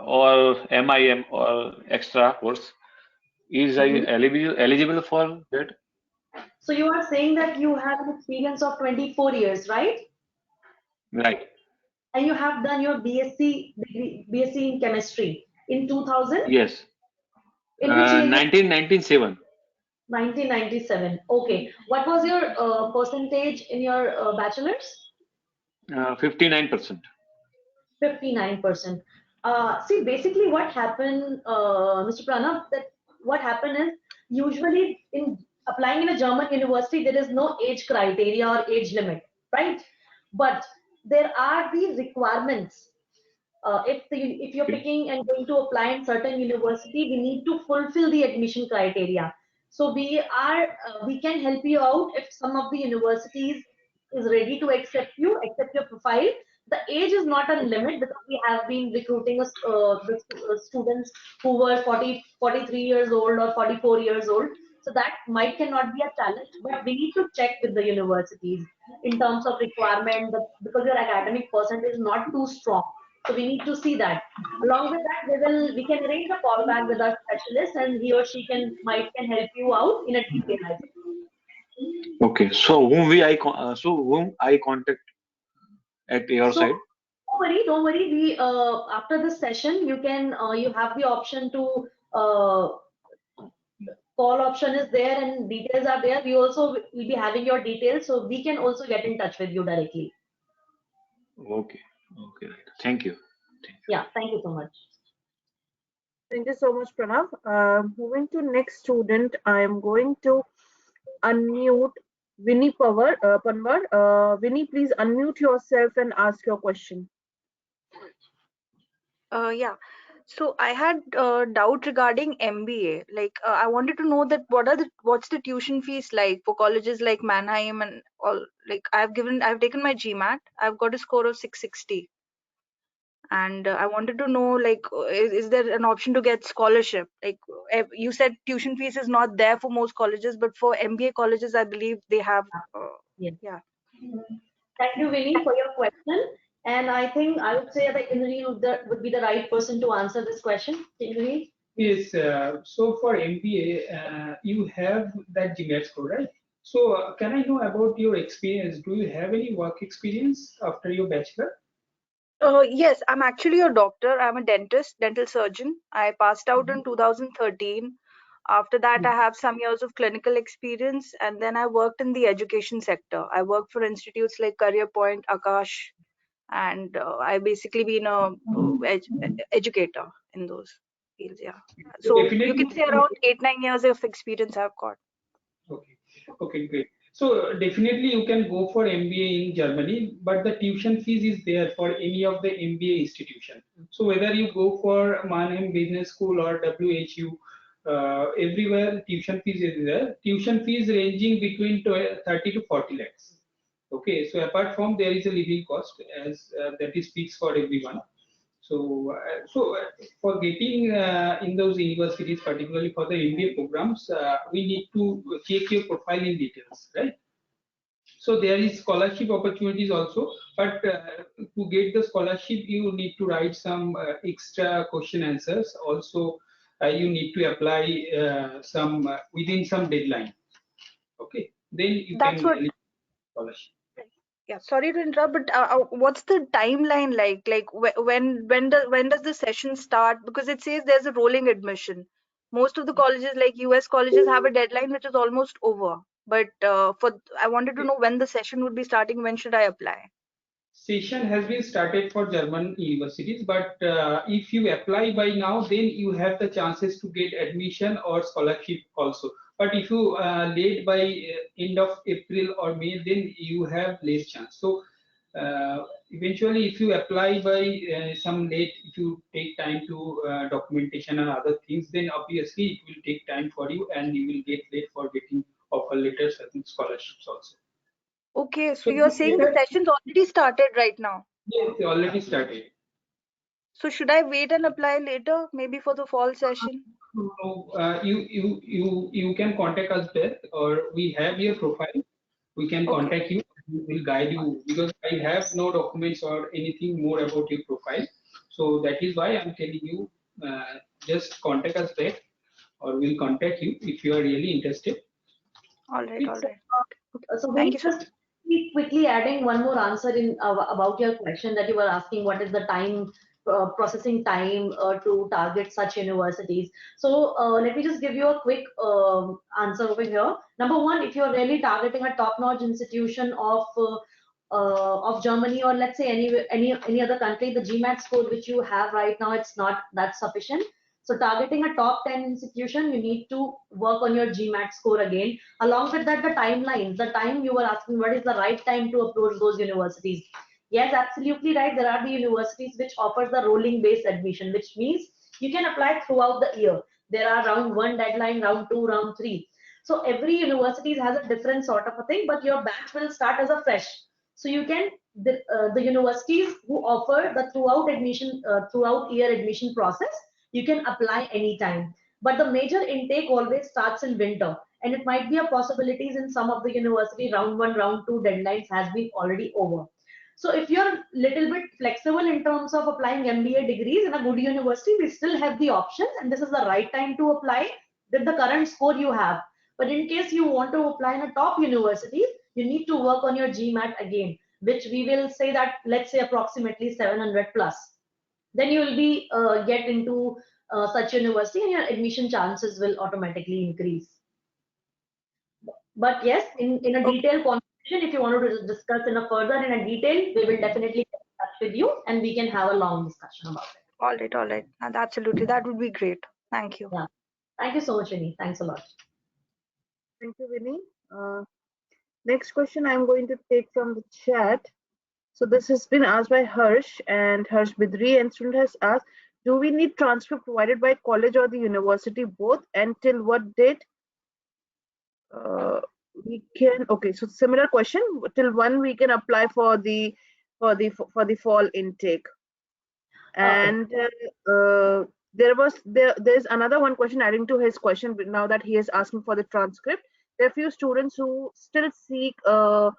[SPEAKER 5] or MIM or extra course. Is I eligible for that?
[SPEAKER 2] So you are saying that you have an experience of 24 years, right?
[SPEAKER 5] Right.
[SPEAKER 2] And you have done your BSc degree, BSc in chemistry in 2000?
[SPEAKER 5] Yes.
[SPEAKER 2] In which year?
[SPEAKER 5] 1997.
[SPEAKER 2] 1997. Okay. What was your percentage in your bachelor's?
[SPEAKER 5] 59%.
[SPEAKER 2] 59%. See, basically what happened, Mr. Pranav, that what happened is usually in applying in a German university, there is no age criteria or age limit, right? But there are these requirements. If you're picking and going to apply in certain university, we need to fulfill the admission criteria. So we can help you out if some of the universities is ready to accept your profile. The age is not a limit, because we have been recruiting students who were 43 years old or 44 years old. So that cannot be a challenge, but we need to check with the universities in terms of requirement, because your academic percentage is not too strong. So we need to see that. Along with that, we can arrange a call back with our specialist, and he or she can help you out in a detail.
[SPEAKER 5] Okay, so whom I contact at your side?
[SPEAKER 2] Don't worry. We after this session, you have the option to call option is there and details are there. We also will be having your details, so we can also get in touch with you directly.
[SPEAKER 5] Okay. Thank you.
[SPEAKER 2] Yeah, thank you so much.
[SPEAKER 1] Thank you so much, Pranav. Moving to next student, I am going to unmute Vinny Panwar. Vinny, please unmute yourself and ask your question.
[SPEAKER 6] Yeah. So I had doubt regarding MBA. Like I wanted to know that what's the tuition fees like for colleges like Mannheim and all. Like I've taken my GMAT. I've got a score of 660. And I wanted to know, like, is there an option to get scholarship? Like you said, tuition fees is not there for most colleges, but for MBA colleges, I believe they have. Yeah.
[SPEAKER 2] Thank you, Vinny, for your question. And I think I would say that Indri would be the right person to answer this question. Indri?
[SPEAKER 3] Yes, so for MBA, you have that GMAT score, right? So can I know about your experience? Do you have any work experience after your bachelor?
[SPEAKER 6] Yes, I'm actually a doctor. I'm a dentist, dental surgeon. I passed out in 2013. After that, I have some years of clinical experience, and then I worked in the education sector. I worked for institutes like Career Point, Akash, and I basically been a educator in those fields. Yeah.
[SPEAKER 3] So
[SPEAKER 6] So you
[SPEAKER 3] definitely.
[SPEAKER 6] can say around 8-9 years of experience I've got.
[SPEAKER 3] Okay. Okay, great. So definitely you can go for MBA in Germany, but the tuition fees is there for any of the MBA institution. So whether you go for Mannheim Business School or WHU, everywhere tuition fees is there. Tuition fees ranging between 30 to 40 lakhs. Okay, so apart from there is a living cost as that is fixed for everyone. So for getting in those universities, particularly for the MBA programs, we need to check your profile in details, right? So there is scholarship opportunities also, but to get the scholarship, you need to write some extra question answers. Also, you need to apply some within some deadline. Okay, then you
[SPEAKER 6] That's
[SPEAKER 3] can
[SPEAKER 6] what.
[SPEAKER 3] eligible scholarship.
[SPEAKER 6] Yeah, sorry to interrupt, but what's the timeline like? Like when does the session start? Because it says there's a rolling admission. Most of the colleges, like US colleges, have a deadline which is almost over. But I wanted to know when the session would be starting. When should I apply?
[SPEAKER 3] Session has been started for German universities, but if you apply by now, then you have the chances to get admission or scholarship also. But if you late by end of April or May, then you have less chance. So eventually, if you apply by some late, if you take time to documentation and other things, then obviously it will take time for you, and you will get late for getting offer letters and scholarships also.
[SPEAKER 6] Okay, so
[SPEAKER 3] So
[SPEAKER 6] you're saying the session's already started right now.
[SPEAKER 3] yes, they already started.
[SPEAKER 6] So should I wait and apply later, maybe for the fall session?
[SPEAKER 3] So you can contact us there, or we have your profile. We can
[SPEAKER 6] Okay,
[SPEAKER 3] contact you. We will guide you because I have no documents or anything more about your profile. So that is why I'm telling you, just contact us back, or we'll contact you if you are really interested.
[SPEAKER 6] all right, all
[SPEAKER 2] So,
[SPEAKER 6] right.
[SPEAKER 2] so
[SPEAKER 6] Thank
[SPEAKER 2] Vinny,
[SPEAKER 6] you so much.
[SPEAKER 2] just quickly adding one more answer in about your question that you were asking, what is the time processing time to target such universities? So let me just give you a quick answer over here. Number one, if you're really targeting a top-notch institution of Germany, or let's say any other country, the GMAT score which you have right now, it's not that sufficient. So targeting a top 10 institution, you need to work on your GMAT score again. Along with that, the timelines, the time you were asking, what is the right time to approach those universities? Yes, absolutely right. There are the universities which offers the rolling based admission, which means you can apply throughout the year. There are round one deadline, round two, round three. So every university has a different sort of a thing, but your batch will start as a fresh. So you can the universities who offer the throughout year admission process, you can apply anytime. But the major intake always starts in winter, and it might be a possibilities in some of the university round one, round two deadlines has been already over. So if you're little bit flexible in terms of applying MBA degrees in a good university, we still have the options, and this is the right time to apply with the current score you have. But in case you want to apply in a top university, you need to work on your GMAT again, which we will say that let's say approximately 700 plus. Then you will be get into such university, and your admission chances will automatically increase. But yes, in a
[SPEAKER 6] Okay,
[SPEAKER 2] detailed conversation, if you want to discuss in a further in a detail, we will definitely get in touch with you, and we can have a long discussion about it.
[SPEAKER 6] all right, all right. And absolutely, that would be great. Thank you.
[SPEAKER 2] Yeah. Thank you so much, Vinny. Thanks a lot.
[SPEAKER 1] Thank you, Vinny. Next question I'm going to take from the chat. So this has been asked by Harsh, and Harsh Bidri, and student has asked, do we need transcript provided by college or the university both, and till what date we can? Okay, so similar question, till when we can apply for the fall intake?
[SPEAKER 2] Okay.
[SPEAKER 1] And there's another one question adding to his question, but now that he is asking for the transcript. There are few students who still seek a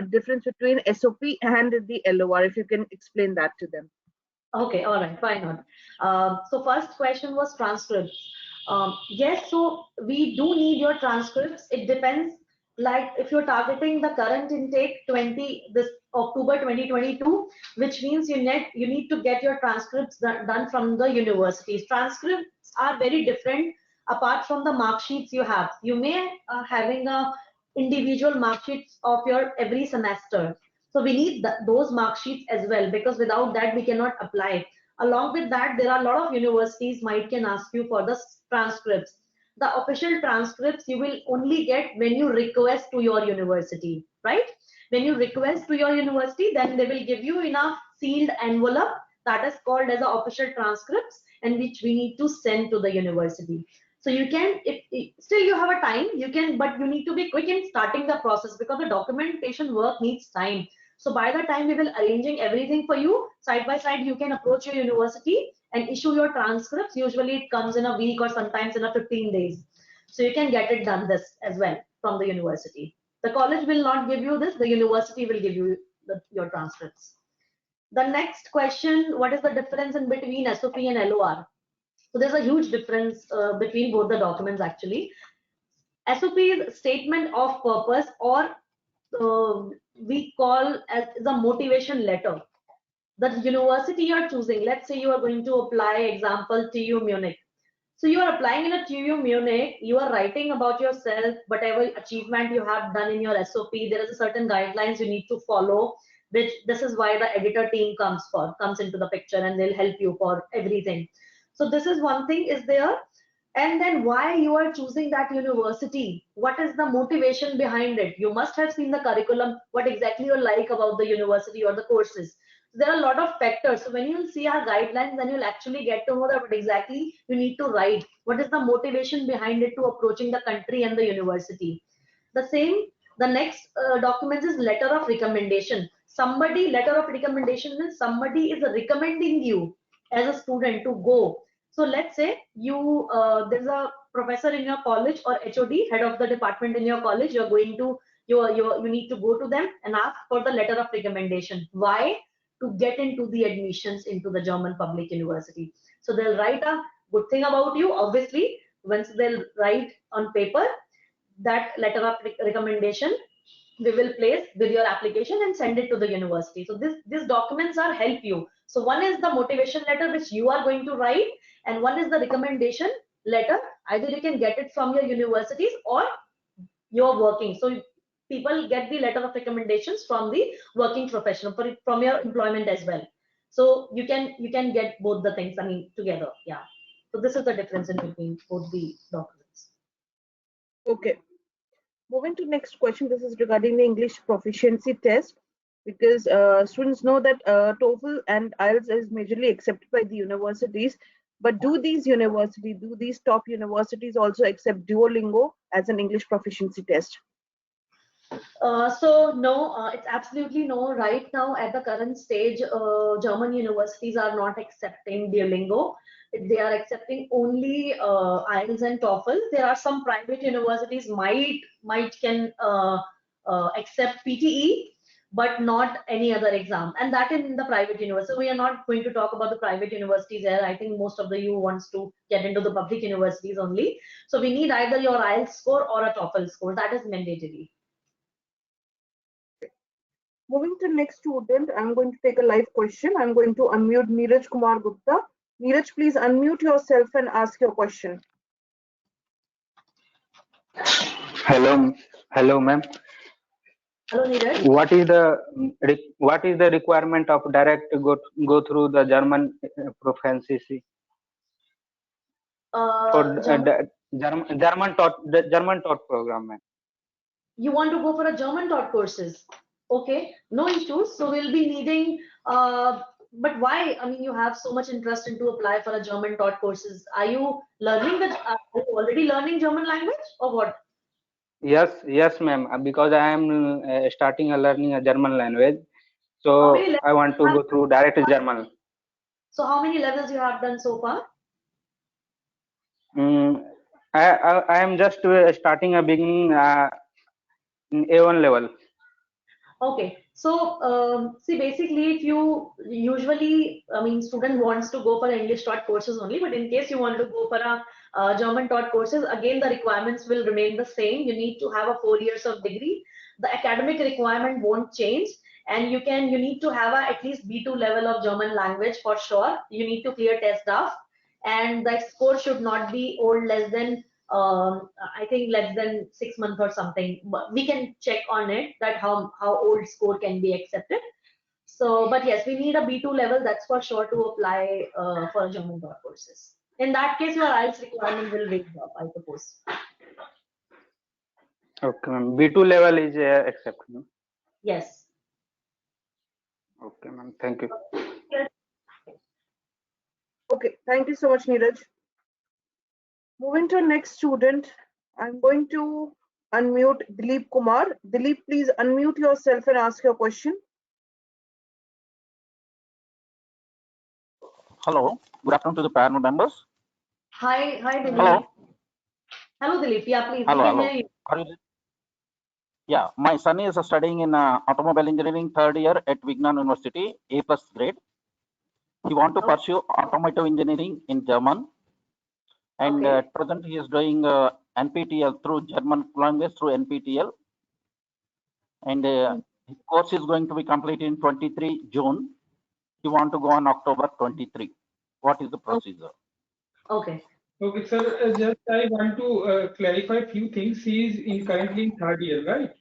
[SPEAKER 1] difference between SOP and the LOR. If you can explain that to them.
[SPEAKER 2] Okay, all right, why not? So first question was transcripts. Yes, so we do need your transcripts. It depends. like if you're targeting the current intake this October 2022, which means you need to get your transcripts done from the universities. Transcripts are very different apart from the mark sheets you have. You may having a individual mark sheets of your every semester. So we need those mark sheets as well, because without that we cannot apply. Along with that, there are a lot of universities might can ask you for the transcripts. The official transcripts you will only get when you request to your university, right? When you request to your university, then they will give you in a sealed envelope that is called as the official transcripts, and which we need to send to the university. So you can, if still you have a time, you can, but you need to be quick in starting the process, because the documentation work needs time. So by the time we will arranging everything for you, side by side, you can approach your university and issue your transcripts. Usually it comes in a week or sometimes in a 15 days. So you can get it done this as well from the university. The college will not give you this, the university will give you your transcripts. The next question, what is the difference in between SOP and LOR? So there's a huge difference between both the documents actually. SOP is statement of purpose, or we call as a motivation letter. The university you are choosing, let's say you are going to apply, example, TU Munich. So you are applying in a TU Munich, you are writing about yourself, whatever achievement you have done in your SOP, there is a certain guidelines you need to follow, which this is why the editor team comes into the picture, and they'll help you for everything. So this is one thing is there. And then why you are choosing that university, what is the motivation behind it? You must have seen the curriculum, what exactly you like about the university or the courses. There are a lot of factors. So when you see our guidelines, then you'll actually get to know that what exactly you need to write, what is the motivation behind it to approaching the country and the university. The next document is letter of recommendation. Letter of recommendation means somebody is recommending you as a student to go. So let's say you there's a professor in your college, or HOD, head of the department in your college. You're going to you need to go to them and ask for the letter of recommendation. Why? To get into the admissions into the German public university. So they'll write a good thing about you. Obviously, once they'll write on paper, that letter of recommendation we will place with your application and send it to the university. So these documents are help you. So one is the motivation letter which you are going to write, and one is the recommendation letter. Either you can get it from your universities or you're working. So people get the letter of recommendations from the working professional, from your employment as well. So you can get both the things, I mean, together. Yeah. So this is the difference in between both the documents.
[SPEAKER 1] Okay. Moving to next question, this is regarding the English proficiency test, because students know that TOEFL and IELTS is majorly accepted by the universities, but do these top universities also accept Duolingo as an English proficiency test?
[SPEAKER 2] So no, it's absolutely no. Right now, at the current stage, German universities are not accepting Duolingo. They are accepting only IELTS and TOEFL. There are some private universities might can accept PTE, but not any other exam, and that in the private university. So we are not going to talk about the private universities here. I think most of the you wants to get into the public universities only. So we need either your IELTS score or a TOEFL score. That is mandatory.
[SPEAKER 1] Moving to next student, I'm going to take a live question. I'm going to unmute Neeraj Kumar Gupta. Neeraj, please unmute yourself and ask your question.
[SPEAKER 7] Hello, ma'am.
[SPEAKER 2] Hello, Neeraj.
[SPEAKER 7] What is the requirement of direct go through the German proficiency for German taught program, ma'am?
[SPEAKER 2] You want to go for a German taught courses? Okay, no issues. So we'll be needing. But why? I mean, you have so much interest into apply for a German taught courses. Are you learning that? Are you already learning German language, or what?
[SPEAKER 7] Yes, ma'am. Because I am starting learning a German language, so I want to go through direct German.
[SPEAKER 2] So how many levels you have done so far?
[SPEAKER 7] I am just starting a beginning in A1 level.
[SPEAKER 2] Okay, so see, basically, if you usually, I mean, student wants to go for English taught courses only, but in case you want to go for a German taught courses, again the requirements will remain the same. You need to have a 4 years of degree. The academic requirement won't change, and you need to have at least B2 level of German language for sure. You need to clear test DAF, and the score should not be old less than I think less than 6 months or something. We can check on it that how old score can be accepted. So, but yes, we need a B2 level, that's for sure, to apply for German taught courses. In that case, your IELTS requirement will waive up, I suppose.
[SPEAKER 7] Okay, ma'am. B2 level is accepted.
[SPEAKER 2] Yes.
[SPEAKER 7] Okay, ma'am. Thank you.
[SPEAKER 1] Okay, thank you so much, Neeraj. Moving to next student, I'm going to unmute Dilip Kumar. Dilip, please unmute yourself and ask your question.
[SPEAKER 8] Hello, good afternoon to the panel members.
[SPEAKER 2] Hi, Dilip.
[SPEAKER 8] Hello.
[SPEAKER 2] Hello, Dilip. Yeah, please.
[SPEAKER 8] Hello,
[SPEAKER 2] We can
[SPEAKER 8] hello.
[SPEAKER 2] hear you.
[SPEAKER 8] Are you? Yeah, my son is studying in automobile engineering 3rd year at Vignan University, A+ grade. He want to pursue automotive engineering in German, and at present he is doing NPTL through German language through NPTL, and his course is going to be completed in 23 June. He want to go on October 23. What is the procedure?
[SPEAKER 2] Okay.
[SPEAKER 3] Okay, sir. Just I want to clarify a few things. He is currently in 3rd year, right?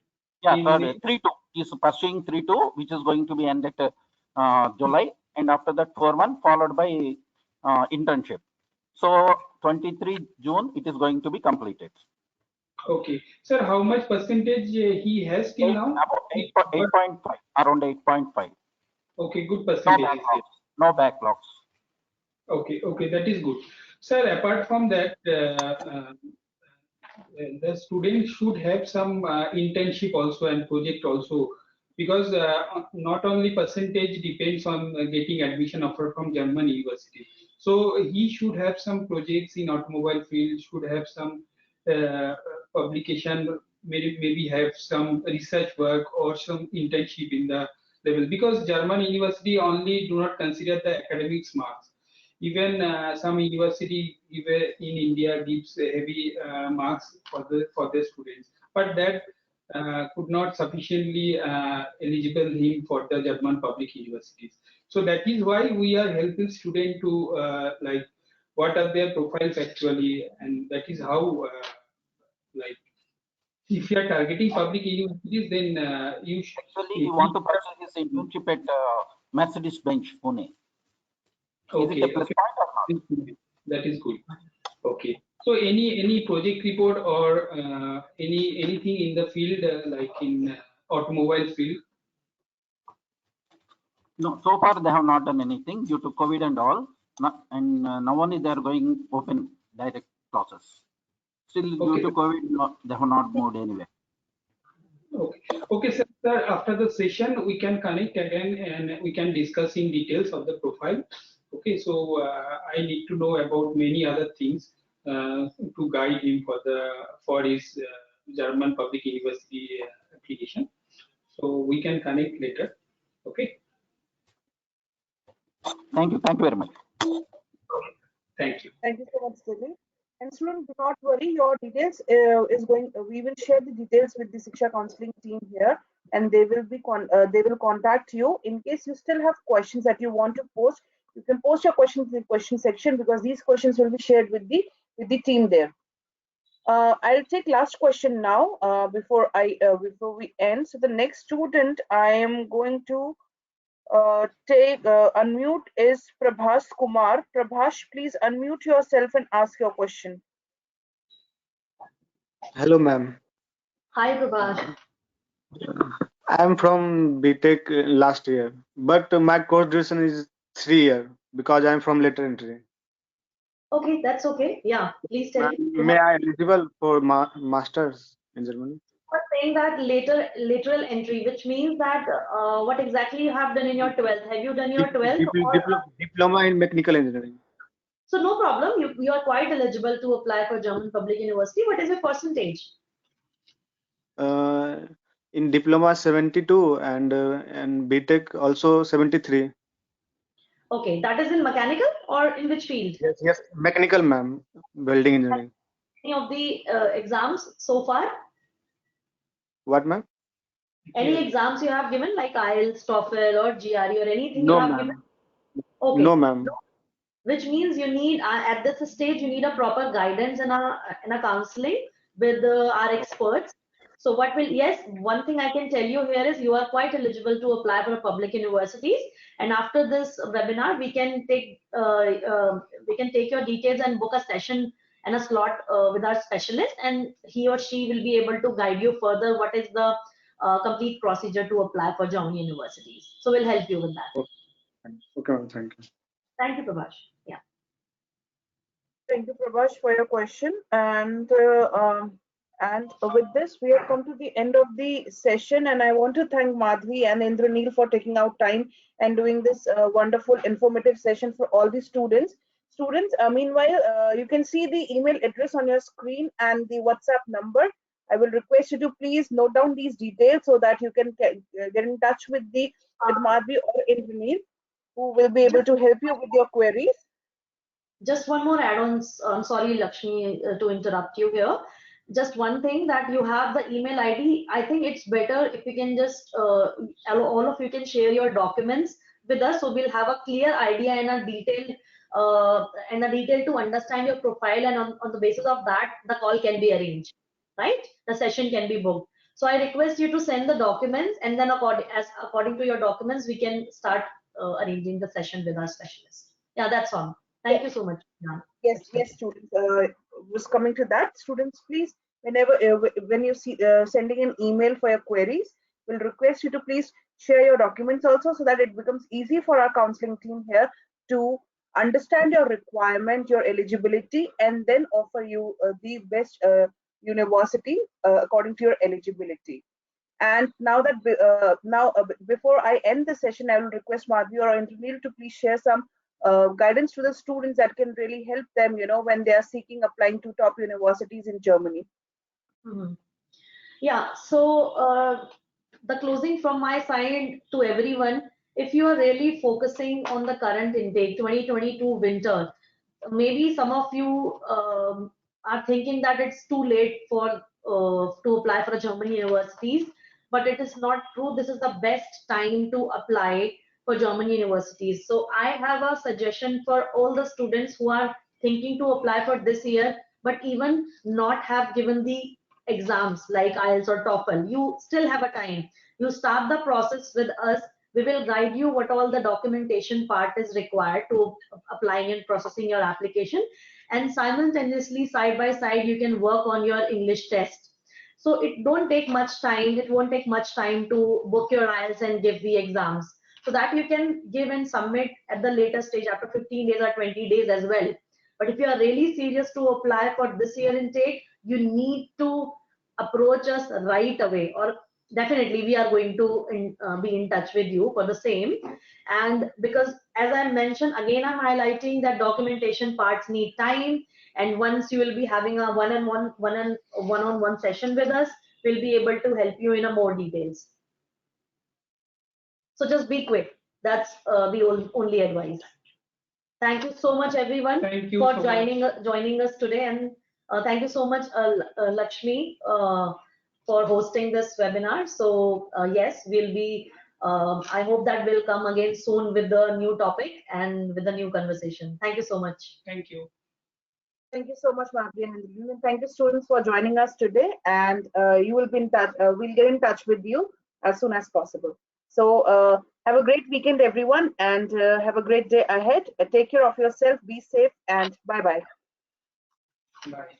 [SPEAKER 8] Yeah, 3-2. He is pursuing 3-2, which is going to be ended July, and after that 4-1 followed by internship. So 23 June it is going to be completed.
[SPEAKER 3] Okay, sir. How much percentage he has till now?
[SPEAKER 8] About 8.5, around 8.5.
[SPEAKER 3] Okay, good percentage.
[SPEAKER 8] No backlogs.
[SPEAKER 3] Okay, that is good. Sir, apart from that, the student should have some internship also and project also, because not only percentage depends on getting admission offer from German university. So he should have some projects in automobile field, should have some publication, maybe have some research work or some internship in the level, because German university only do not consider the academics marks. Even some university even in India gives heavy marks for their students, but that could not sufficiently eligible him for the German public universities. So that is why we are helping students to like what are their profiles actually, and that is how like if you are targeting public universities, then you should.
[SPEAKER 8] Actually, you want to pursue his internship at Mercedes-Benz, Pune.
[SPEAKER 3] Okay,
[SPEAKER 8] is it a plus point or not?
[SPEAKER 3] That is good. Okay. So any project report or anything in the field like in automobile field?
[SPEAKER 8] No, so far they have not done anything due to COVID and all. And now only they are going open direct process. Still due to COVID, they have not moved anywhere.
[SPEAKER 3] Okay, sir. After the session, we can connect again and we can discuss in details of the profile. Okay, so I need to know about many other things to guide him for his German public university application. So we can connect later. Okay.
[SPEAKER 8] Thank you very much.
[SPEAKER 3] Thank you.
[SPEAKER 1] Thank you so much, Dilip. And student, do not worry, your details we will share the details with the Shiksha counseling team here, and they will contact you. In case you still have questions that you want to post, you can post your questions in the question section, because these questions will be shared with the team there. I'll take last question now before we end. So the next student I am going to unmute is Prabhas Kumar. Prabhas, please unmute yourself and ask your question.
[SPEAKER 9] Hello, ma'am.
[SPEAKER 2] Hi, Prabhas.
[SPEAKER 9] I am from BTech last year, but my course duration is 3 years because I am from lateral entry.
[SPEAKER 2] Okay, that's okay. Yeah, please tell me.
[SPEAKER 9] May I eligible for masters in Germany?
[SPEAKER 2] You are saying that lateral entry, which means that what exactly you have done in your 12th? Have you done your 12th?
[SPEAKER 9] Diploma in mechanical engineering.
[SPEAKER 2] So no problem. You are quite eligible to apply for German public university. What is your percentage?
[SPEAKER 9] In diploma 72 and BTech also 73.
[SPEAKER 2] Okay, that is in mechanical or in which field?
[SPEAKER 9] Yes, mechanical, ma'am, building engineering.
[SPEAKER 2] Any of the exams so far?
[SPEAKER 9] What, ma'am?
[SPEAKER 2] Any exams you have given, like IELTS, TOEFL, or GRE, or anything
[SPEAKER 9] No,
[SPEAKER 2] you have given?
[SPEAKER 9] ma'am.
[SPEAKER 2] Okay.
[SPEAKER 9] No, ma'am.
[SPEAKER 2] Which means you need at this stage you need a proper guidance and a counseling with our experts. So what will, yes, one thing I can tell you here is you are quite eligible to apply for public universities, and after this webinar we can take your details and book a session and a slot with our specialist, and he or she will be able to guide you further what is the complete procedure to apply for German universities. So we'll help you with that.
[SPEAKER 9] Okay, ma'am. Thank you.
[SPEAKER 2] Thank you, Prabhash. Yeah.
[SPEAKER 1] Thank you, Prabhash, for your question. And with this, we have come to the end of the session. And I want to thank Madhvi and Indranil for taking out time and doing this wonderful, informative session for all the students. Meanwhile, you can see the email address on your screen and the WhatsApp number. I will request you to please note down these details so that you can get in touch with Madhvi or Indranil, who will be able to help you with your queries.
[SPEAKER 2] Just one more add-on. I'm sorry, Lakshmi, to interrupt you here. Just one thing, that you have the email ID. I think it's better if you can just all of you can share your documents with us, so we'll have a clear idea and a detail to understand your profile, and on the basis of that, the call can be arranged, right? The session can be booked. So I request you to send the documents, and then according to your documents, we can start arranging the session with our specialist. Yeah, that's all. Thank you so much.
[SPEAKER 1] Yes, students. Was coming to that, students, please, when you see sending an email for your queries, we'll request you to please share your documents also, so that it becomes easy for our counseling team here to understand your requirement, your eligibility, and then offer you the best university according to your eligibility. And now before I end the session, I will request Madhvi or Indranil to please share some guidance to the students that can really help them, when they are applying to top universities in Germany.
[SPEAKER 2] Mm-hmm. Yeah, so the closing from my side to everyone, if you are really focusing on the current intake 2022 winter, maybe some of you are thinking that it's too late for to apply for German universities, but it is not true. This is the best time to apply for German universities. So I have a suggestion for all the students who are thinking to apply for this year, but even not have given the exams like IELTS or TOEFL. You still have a time. You start the process with us. We will guide you what all the documentation part is required to applying and processing your application, and simultaneously, side by side, you can work on your English test. So it don't take much time. It won't take much time to book your IELTS and give the exams, so that you can give and submit at the later stage after 15 days or 20 days as well. But if you are really serious to apply for this year intake, you need to approach us right away, or definitely we are going to be in touch with you for the same. And because, as I mentioned, again I'm highlighting that documentation parts need time, and once you will be having a one-on-one session with us, we'll be able to help you in a more details. So just be quick. That's the only advice. Thank you so much, everyone, for joining us today, and thank you so much, Lakshmi, for hosting this webinar. So yes, we'll be. I hope that we'll come again soon with the new topic and with the new conversation. Thank you so much.
[SPEAKER 3] Thank you.
[SPEAKER 1] Thank you so much, Madhvi and Indranil, and thank you, students, for joining us today. And you will be in touch. We'll get in touch with you as soon as possible. So have a great weekend, everyone, and have a great day ahead. Take care of yourself. Be safe, and bye-bye.
[SPEAKER 3] Bye.